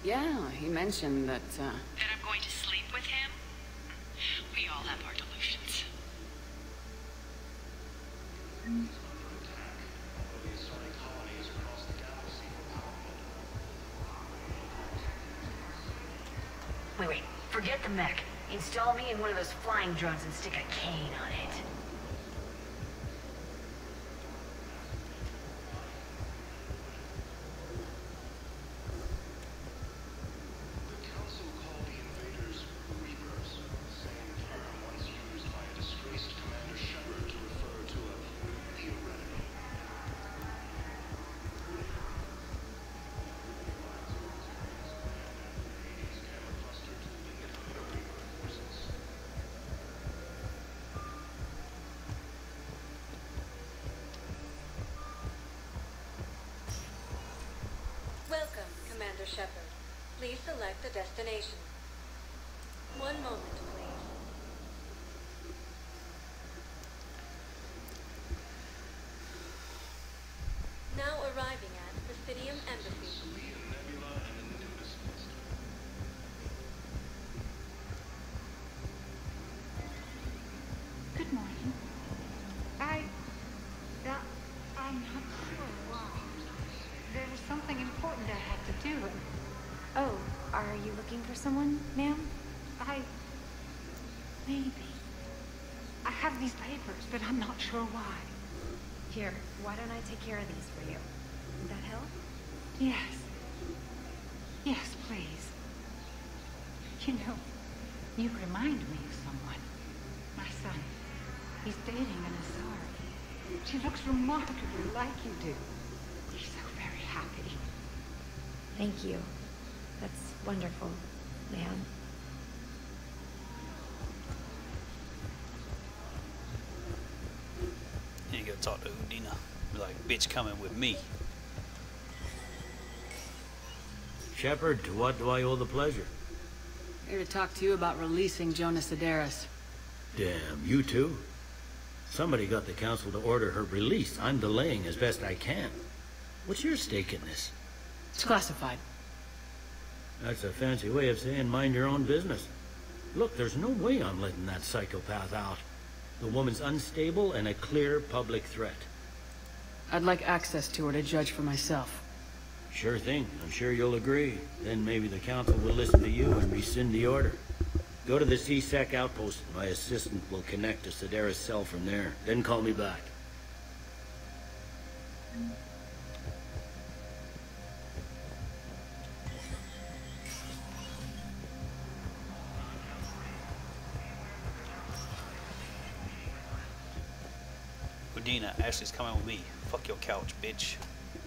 Yeah, he mentioned that, That I'm going to sleep with him? We all have our delusions. Wait. Forget the mech. Install me in one of those flying drones and stick a cane on it. Shepard. Please select a destination. One moment, please. Now arriving at Presidium Embassy. Good morning. I'm not sure why. There was something important I had to do, and Oh, are you looking for someone, ma'am? maybe. I have these papers, but I'm not sure why. Here, why don't I take care of these for you? Would that help? Yes. Yes, please. You know, you remind me of someone. My son. He's dating an Asari. She looks remarkably like you do. He's so very happy. Thank you. That's wonderful, ma'am. You go talk to Udina. Be like, bitch coming with me. Shepard, to what do I owe the pleasure? Here to talk to you about releasing Jonas Sedaris. Damn, you too? Somebody got the council to order her release. I'm delaying as best I can. What's your stake in this? It's classified. That's a fancy way of saying mind your own business. Look, there's no way I'm letting that psychopath out. The woman's unstable and a clear public threat. I'd like access to her to judge for myself. Sure thing. I'm sure you'll agree. Then maybe the council will listen to you and rescind the order. Go to the C-Sec outpost. My assistant will connect to Sedaris' cell from there. Then call me back. Udina, Ashley's coming with me. Fuck your couch, bitch.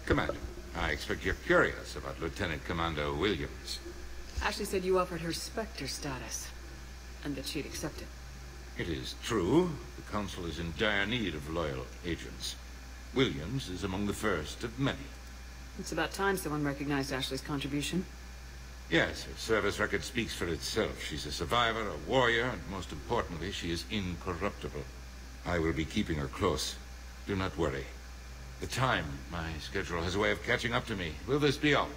Commander, I expect you're curious about Lieutenant Commander Williams. Ashley said you offered her Spectre status, and that she'd accept it. It is true. The Council is in dire need of loyal agents. Williams is among the first of many. It's about time someone recognized Ashley's contribution. Yes, her service record speaks for itself. She's a survivor, a warrior, and most importantly, she is incorruptible. I will be keeping her close. Do not worry. The time, my schedule has a way of catching up to me. Will this be all?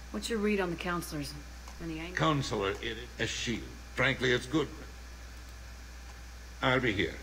What's your read on the counselors? Any anger? Counselor, it is a shield. Frankly, it's good. I'll be here.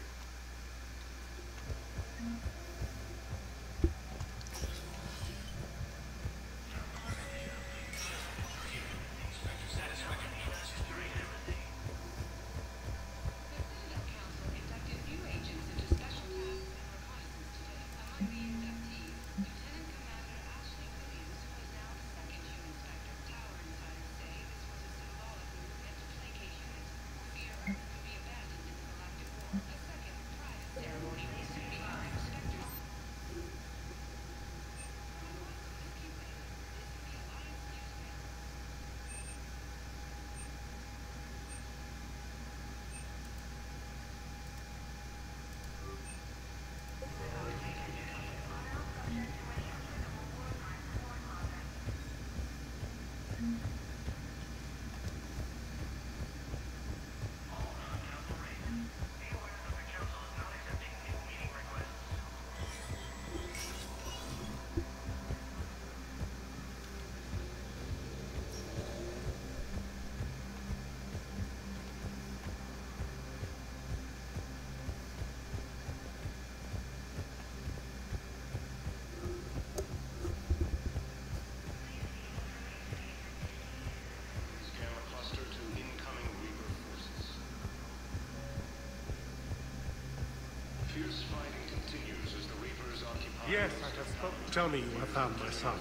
Yes, I have spoken. Tell me you have found my son.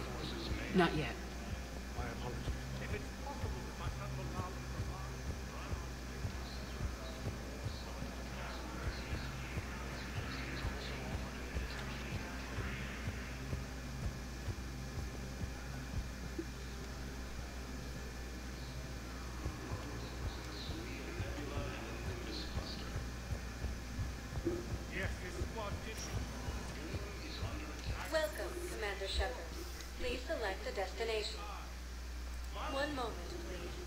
Not yet. My apologies. If it's possible that my son will now... Welcome activation. One moment, please.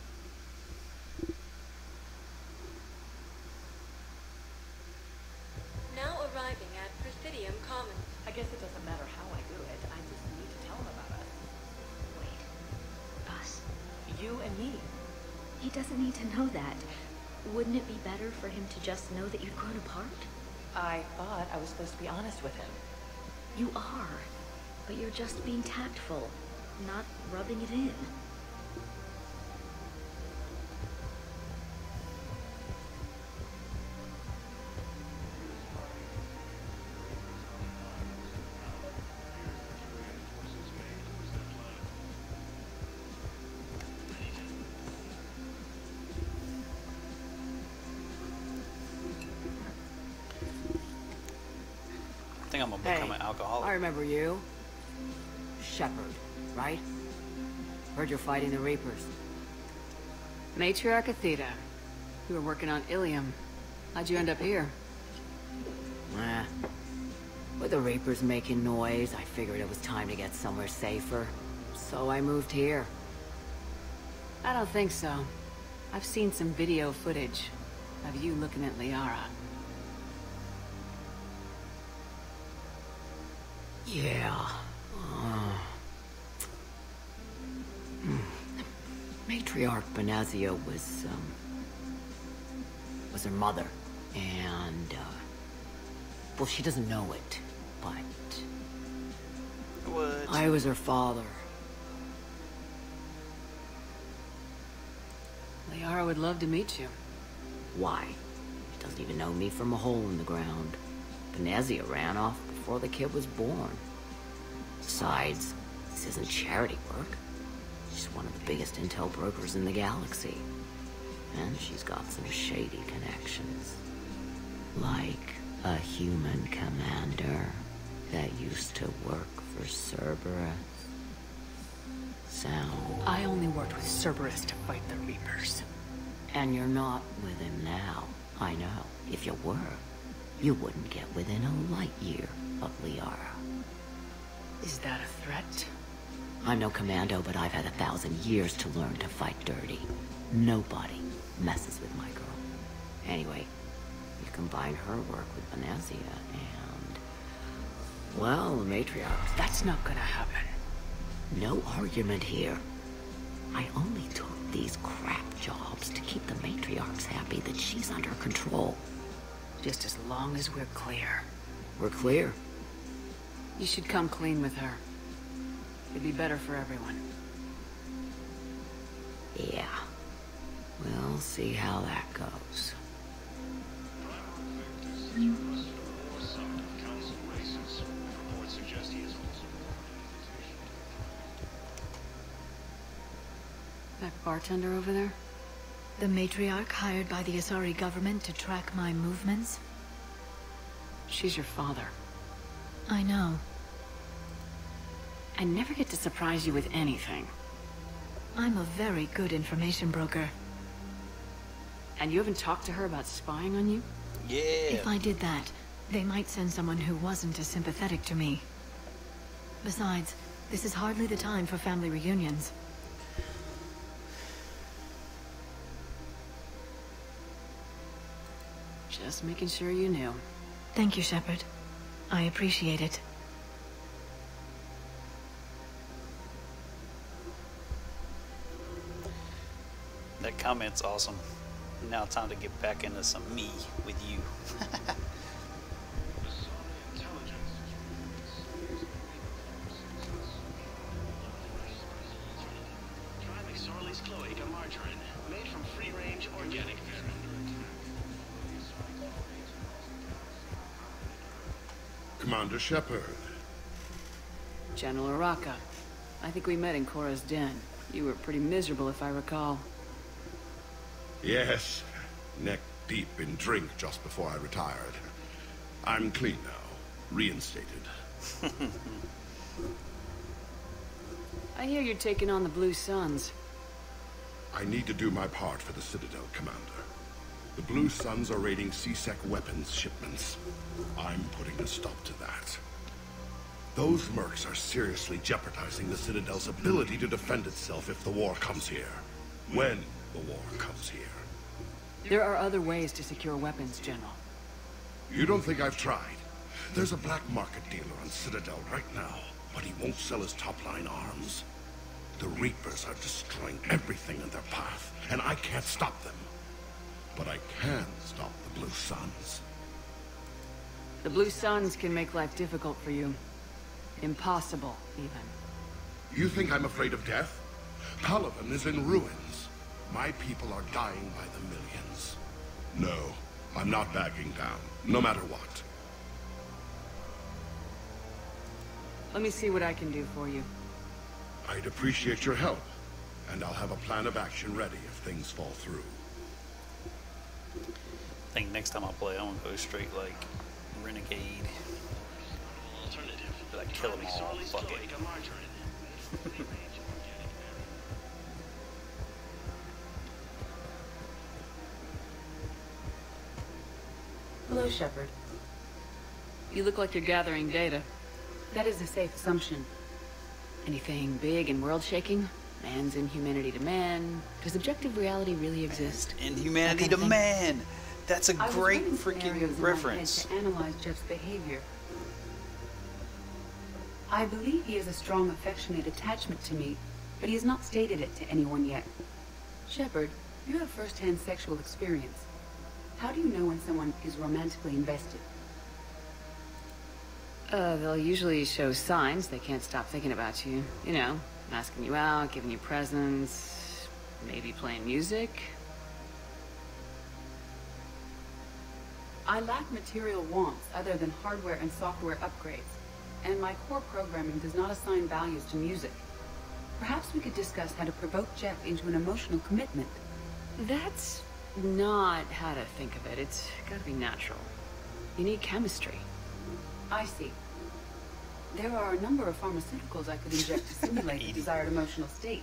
Now arriving at Presidium Commons. I guess it doesn't matter how I do it. I just need to tell him about us. Wait. Us? You and me. He doesn't need to know that. Wouldn't it be better for him to just know that you've grown apart? I thought I was supposed to be honest with him. You are. But you're just being tactful, not rubbing it in. I think I'm gonna become an alcoholic. I remember you. Shepard, right? Heard you're fighting the Reapers. Matriarch Athena. You were working on Ilium. How'd you end up here? With the Reapers making noise, I figured it was time to get somewhere safer. So I moved here. I don't think so. I've seen some video footage of you looking at Liara. Yeah. Matriarch Benazia was her mother, and well, she doesn't know it, but what? I was her father. Liara would love to meet you. Why? She doesn't even know me from a hole in the ground. Benazia ran off before the kid was born. Besides, this isn't charity work. She's one of the biggest intel brokers in the galaxy. And she's got some shady connections. Like a human commander that used to work for Cerberus. Sound... I only worked with Cerberus to fight the Reapers. And you're not with him now. I know. If you were, you wouldn't get within a light year of Liara. Is that a threat? I'm no commando, but I've had 1,000 years to learn to fight dirty. Nobody messes with my girl. Anyway, you combine her work with Benazia and... well, the matriarchs. That's not gonna happen. No argument here. I only took these crap jobs to keep the matriarchs happy that she's under control. Just as long as we're clear. We're clear? You should come clean with her. It'd be better for everyone. Yeah. We'll see how that goes. That bartender over there? The matriarch hired by the Asari government to track my movements? She's your father. I know. I never get to surprise you with anything. I'm a very good information broker. And you haven't talked to her about spying on you? Yeah. If I did that, they might send someone who wasn't as sympathetic to me. Besides, this is hardly the time for family reunions. Just making sure you knew. Thank you, Shepard. I appreciate it. That comment's awesome. Now time to get back into some me with you. Try McSorley's cloaca margarine, made from free-range organic dairy. Commander Shepard. General Araka. I think we met in Korra's den. You were pretty miserable, if I recall. Yes, neck deep in drink just before I retired. I'm clean now, reinstated. I hear you're taking on the Blue Suns. I need to do my part for the Citadel, Commander. The Blue Suns are raiding C-Sec weapons shipments. I'm putting a stop to that. Those mercs are seriously jeopardizing the Citadel's ability to defend itself if the war comes here. When the war comes here. There are other ways to secure weapons, General. You don't think I've tried? There's a black market dealer on Citadel right now, but he won't sell his top-line arms. The Reapers are destroying everything in their path, and I can't stop them. But I can stop the Blue Suns. The Blue Suns can make life difficult for you. Impossible, even. You think I'm afraid of death? Palaven is in ruins. My people are dying by the millions. No, I'm not backing down, no matter what. Let me see what I can do for you. I'd appreciate your help, and I'll have a plan of action ready if things fall through. I think next time I play, I want to go straight like Renegade. But I kill them all. Fuck it. Hello, Shepard. You look like you're gathering data. That is a safe assumption. Anything big and world-shaking? Man's inhumanity to man? Does objective reality really exist? Inhumanity to man! That's a great freaking reference. reference. To analyze Jeff's behavior. I believe he has a strong affectionate attachment to me, but he has not stated it to anyone yet. Shepard, you have first-hand sexual experience. How do you know when someone is romantically invested? They'll usually show signs they can't stop thinking about you. You know, asking you out, giving you presents, maybe playing music. I lack material wants other than hardware and software upgrades, and my core programming does not assign values to music. Perhaps we could discuss how to provoke Jeff into an emotional commitment. That's not how to think of it. It's gotta be natural. You need chemistry. I see. There are a number of pharmaceuticals I could inject to simulate the desired emotional state.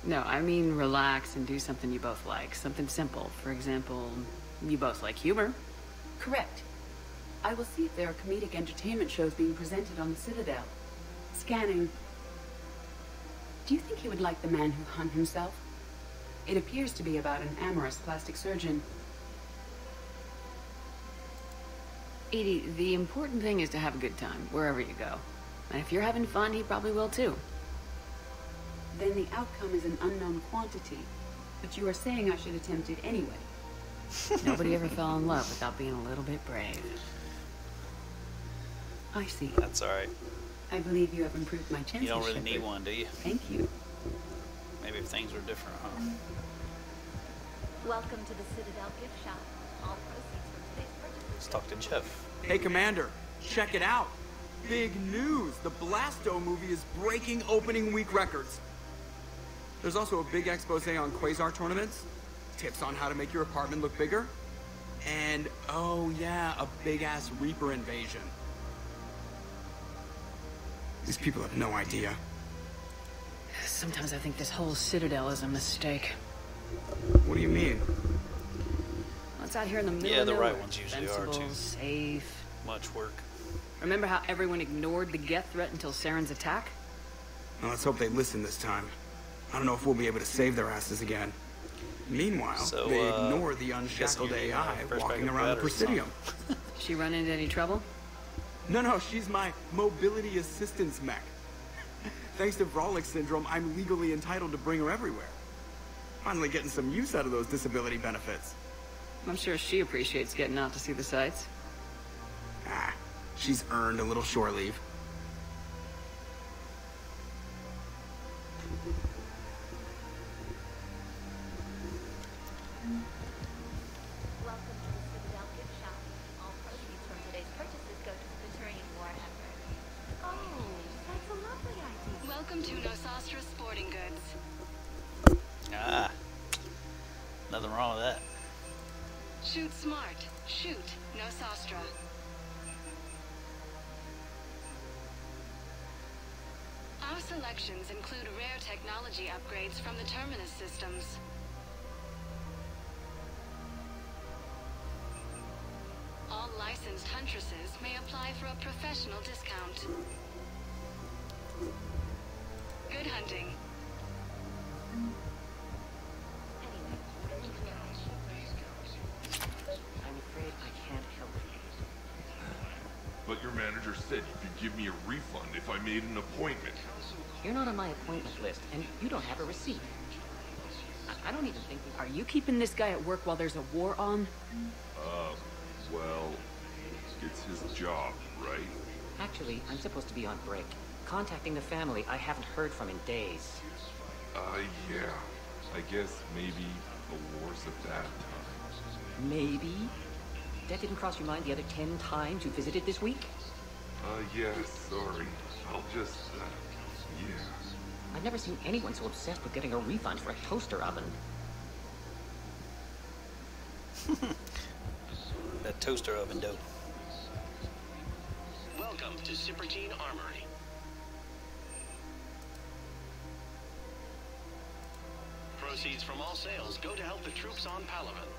No, I mean relax and do something you both like. Something simple. For example, you both like humor. Correct. I will see if there are comedic entertainment shows being presented on the Citadel. Scanning. Do you think he would like The Man Who Hung Himself? It appears to be about an amorous plastic surgeon. Edie, the important thing is to have a good time, wherever you go. And if you're having fun, he probably will too. Then the outcome is an unknown quantity. But you are saying I should attempt it anyway. Nobody ever fell in love without being a little bit brave. I see. That's alright. I believe you have improved my chances. You don't really Shepard. need one, do you? Thank you. Maybe if things were different, huh? Welcome to the Citadel gift shop. All proceeds from today's purchase. Let's talk to Jeff. Hey, Commander, check it out. Big news! The Blasto movie is breaking opening week records. There's also a big expose on Quasar tournaments, tips on how to make your apartment look bigger, and, oh yeah, a big-ass Reaper invasion. These people have no idea. Sometimes I think this whole Citadel is a mistake. What do you mean? Well, it's out here in the middle Yeah, of the nowhere. right ones usually are Defensible, too. safe. Much work. Remember how everyone ignored the Geth threat until Saren's attack? Well, let's hope they listen this time. I don't know if we'll be able to save their asses again. Meanwhile, So, they ignore the unshackled guessing you're, AI first walking back of around the batteries, Presidium. She run into any trouble? No, she's my mobility assistance mech. Thanks to Vrolic syndrome, I'm legally entitled to bring her everywhere. Finally getting some use out of those disability benefits. I'm sure she appreciates getting out to see the sights. Ah, she's earned a little shore leave. Welcome to the Citadel gift shop. All proceeds from today's purchases go to the Baturian war effort. Oh, that's a lovely idea. Welcome to Nosastra Sporting Goods. Ah. Nothing wrong with that. Shoot smart. Shoot Nosastra. Our selections include rare technology upgrades from the Terminus systems. All licensed huntresses may apply apply for a professional discount. Good hunting. I'm afraid I can't help you. But your manager said you could give me a refund if I made an appointment. You're not on my appointment list, and you don't have a receipt. I don't even think... Are you keeping this guy at work while there's a war on? Well, it's his job, right? Actually, I'm supposed to be on break. Contacting the family I haven't heard from in days. Yeah. I guess maybe the war's a bad time. Maybe? That didn't cross your mind the other 10 times you visited this week? Yeah, sorry. I'll just, yeah. I've never seen anyone so obsessed with getting a refund for a toaster oven. That toaster oven dope. Welcome to Cypertine Armory. Proceeds from all sales go to help the troops on Palaven.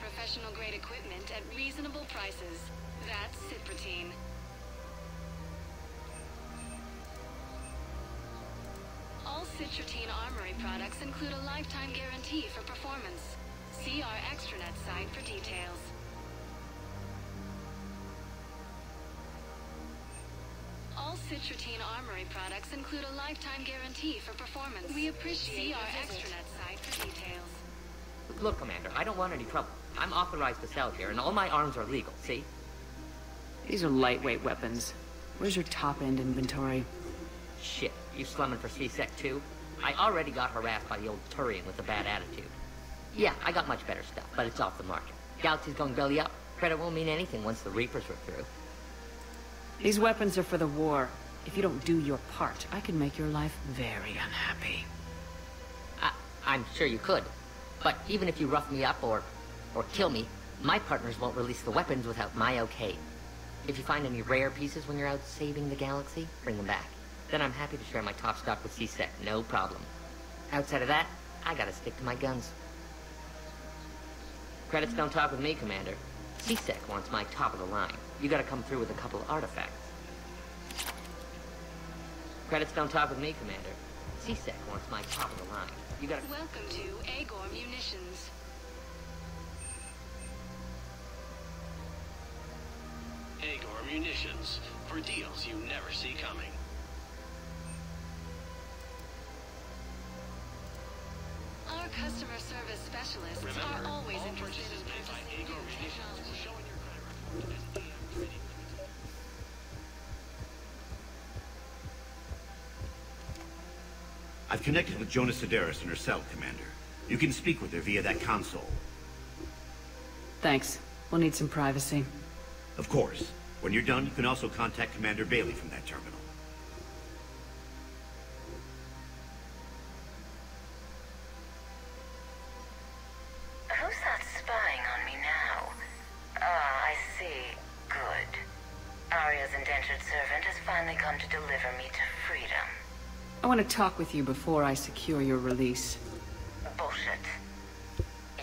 Professional grade equipment at reasonable prices. That's Cypertine. All Cypertine Armory products include a lifetime guarantee for performance. See our extranet site for details. All Cypertine Armory products include a lifetime guarantee for performance. We appreciate our extranet site for details. Look, Commander, I don't want any trouble. I'm authorized to sell here, and all my arms are legal, see? These are lightweight weapons. Where's your top-end inventory? Shit, you slumming for CSEC too? I already got harassed by the old Turian with a bad attitude. Yeah, I got much better stuff, but it's off the market. Galaxy's going belly up. Credit won't mean anything once the Reapers are through. These weapons are for the war. If you don't do your part, I could make your life very unhappy. I'm sure you could. But even if you rough me up or kill me, my partners won't release the weapons without my okay. If you find any rare pieces when you're out saving the galaxy, bring them back. Then I'm happy to share my top stock with CSEC, no problem. Outside of that, I gotta stick to my guns. Credits don't talk with me, Commander. CSEC wants my top of the line. You gotta come through with a couple of artifacts. Credits don't talk with me, Commander. CSEC wants my top of the line. You gotta... Welcome to Agor Munitions. Agor Munitions, for deals you never see coming. Our customer service specialists Remember, are always all interested purchases in made by purchasing Agor new Munitions will technology. show in your credit report as AM Trading Limited. I've connected with Jonas Sedaris in her cell, Commander. You can speak with her via that console. Thanks. We'll need some privacy. Of course. When you're done, you can also contact Commander Bailey from that terminal. Who's that spying on me now? Ah, I see. Good. Arya's indentured servant has finally come to deliver me to freedom. I want to talk with you before I secure your release. Bullshit.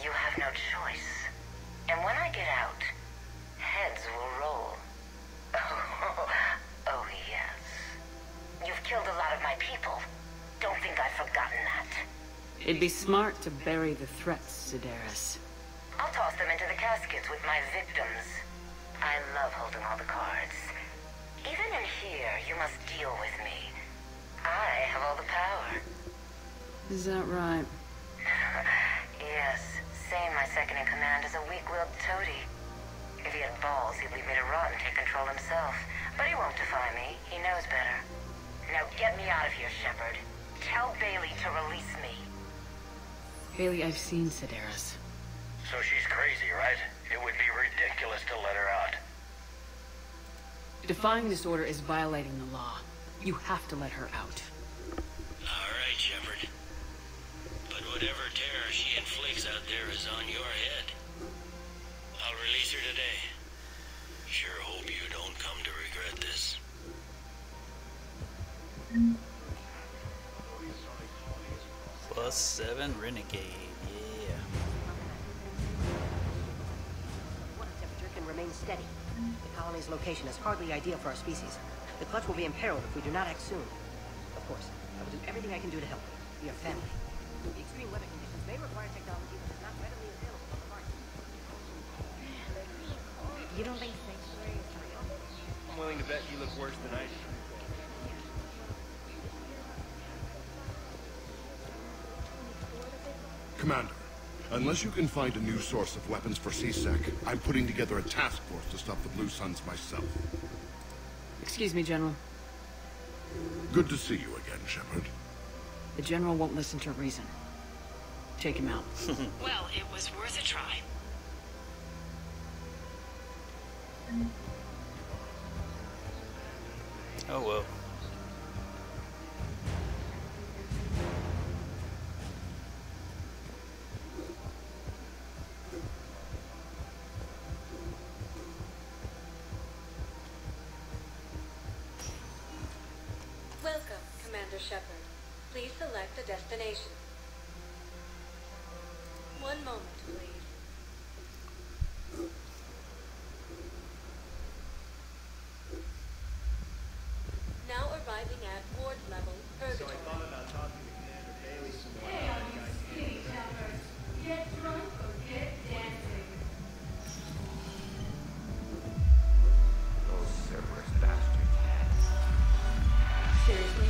You have no choice. And when I get out, heads will roll. Oh, yes. You've killed a lot of my people. Don't think I've forgotten that. It'd be smart to bury the threats, Sedaris. I'll toss them into the caskets with my victims. I love holding all the cards. Even in here, you must deal with me. I have all the power. Is that right? Yes. Saying my second-in-command is a weak-willed toady. If he had balls, he'd leave me to rot and take control himself. But he won't defy me. He knows better. Now get me out of here, Shepard. Tell Bailey to release me. Bailey, I've seen Sedaris. So she's crazy, right? It would be ridiculous to let her out. Defying this order is violating the law. You have to let her out. All right, Shepard. But whatever terror she inflicts out there is on your head. I'll release her today. Sure hope you don't come to regret this. +7 Renegade, yeah. remain steady. The colony's location is hardly ideal for our species. The clutch will be imperiled if we do not act soon. Of course, I will do everything I can do to help. We are family. The extreme weather conditions may require technology that is not readily available on the market. You don't think sanctuary is real? I'm willing to bet you look worse than I do. Commander, unless you can find a new source of weapons for C-Sec, I'm putting together a task force to stop the Blue Suns myself. Excuse me, General. Good to see you again, Shepard. The General won't listen to reason. Take him out. Well, it was worth a try. Oh well. Welcome, Commander Shepard. Please select a destination. One moment, please. Now arriving at ward level, Purgatory. Hey, all you skinny jumpers. Get drunk or get dancing. Those Cerberus bastards. Seriously?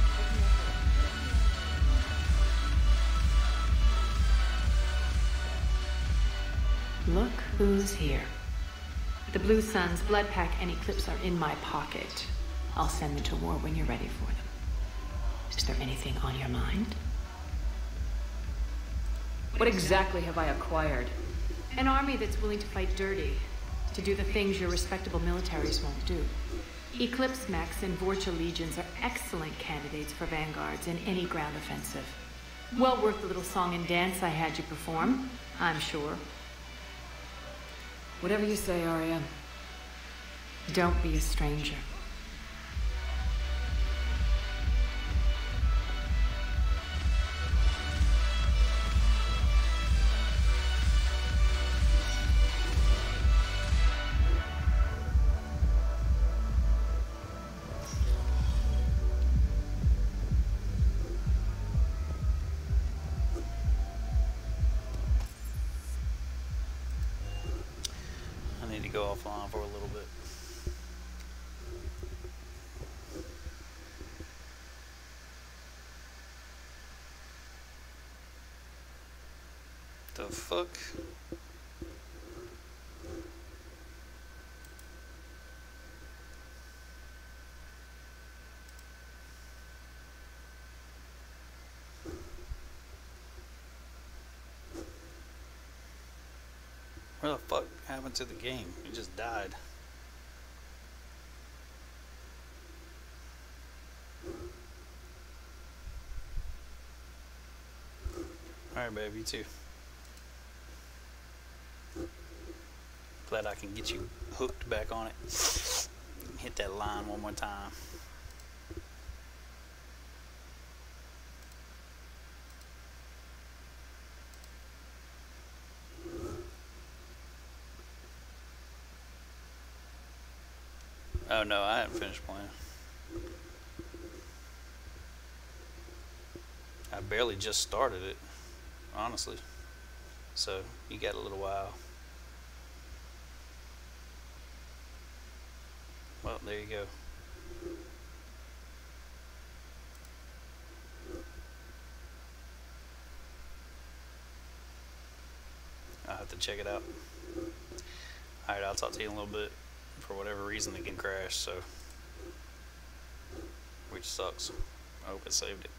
Look who's here. The Blue Suns, Blood Pack, and Eclipse are in my pocket. I'll send them to war when you're ready for them. Is there anything on your mind? What exactly have I acquired? An army that's willing to fight dirty, to do the things your respectable militaries won't do. Eclipse mechs and Vorcha legions are excellent candidates for vanguards in any ground offensive. Well worth the little song and dance I had you perform, I'm sure. Whatever you say, Arya. Don't be a stranger. I need to go offline for a little bit. The fuck? What the fuck happened to the game? It just died. Alright, babe, you too. Glad I can get you hooked back on it. Hit that line one more time. Oh no, I haven't finished playing. I barely just started it, honestly. So, you got a little while. Well, there you go. I'll have to check it out. Alright, I'll talk to you in a little bit. For whatever reason, the game crashed, so. Which sucks. I hope it saved it.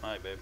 Alright, babe.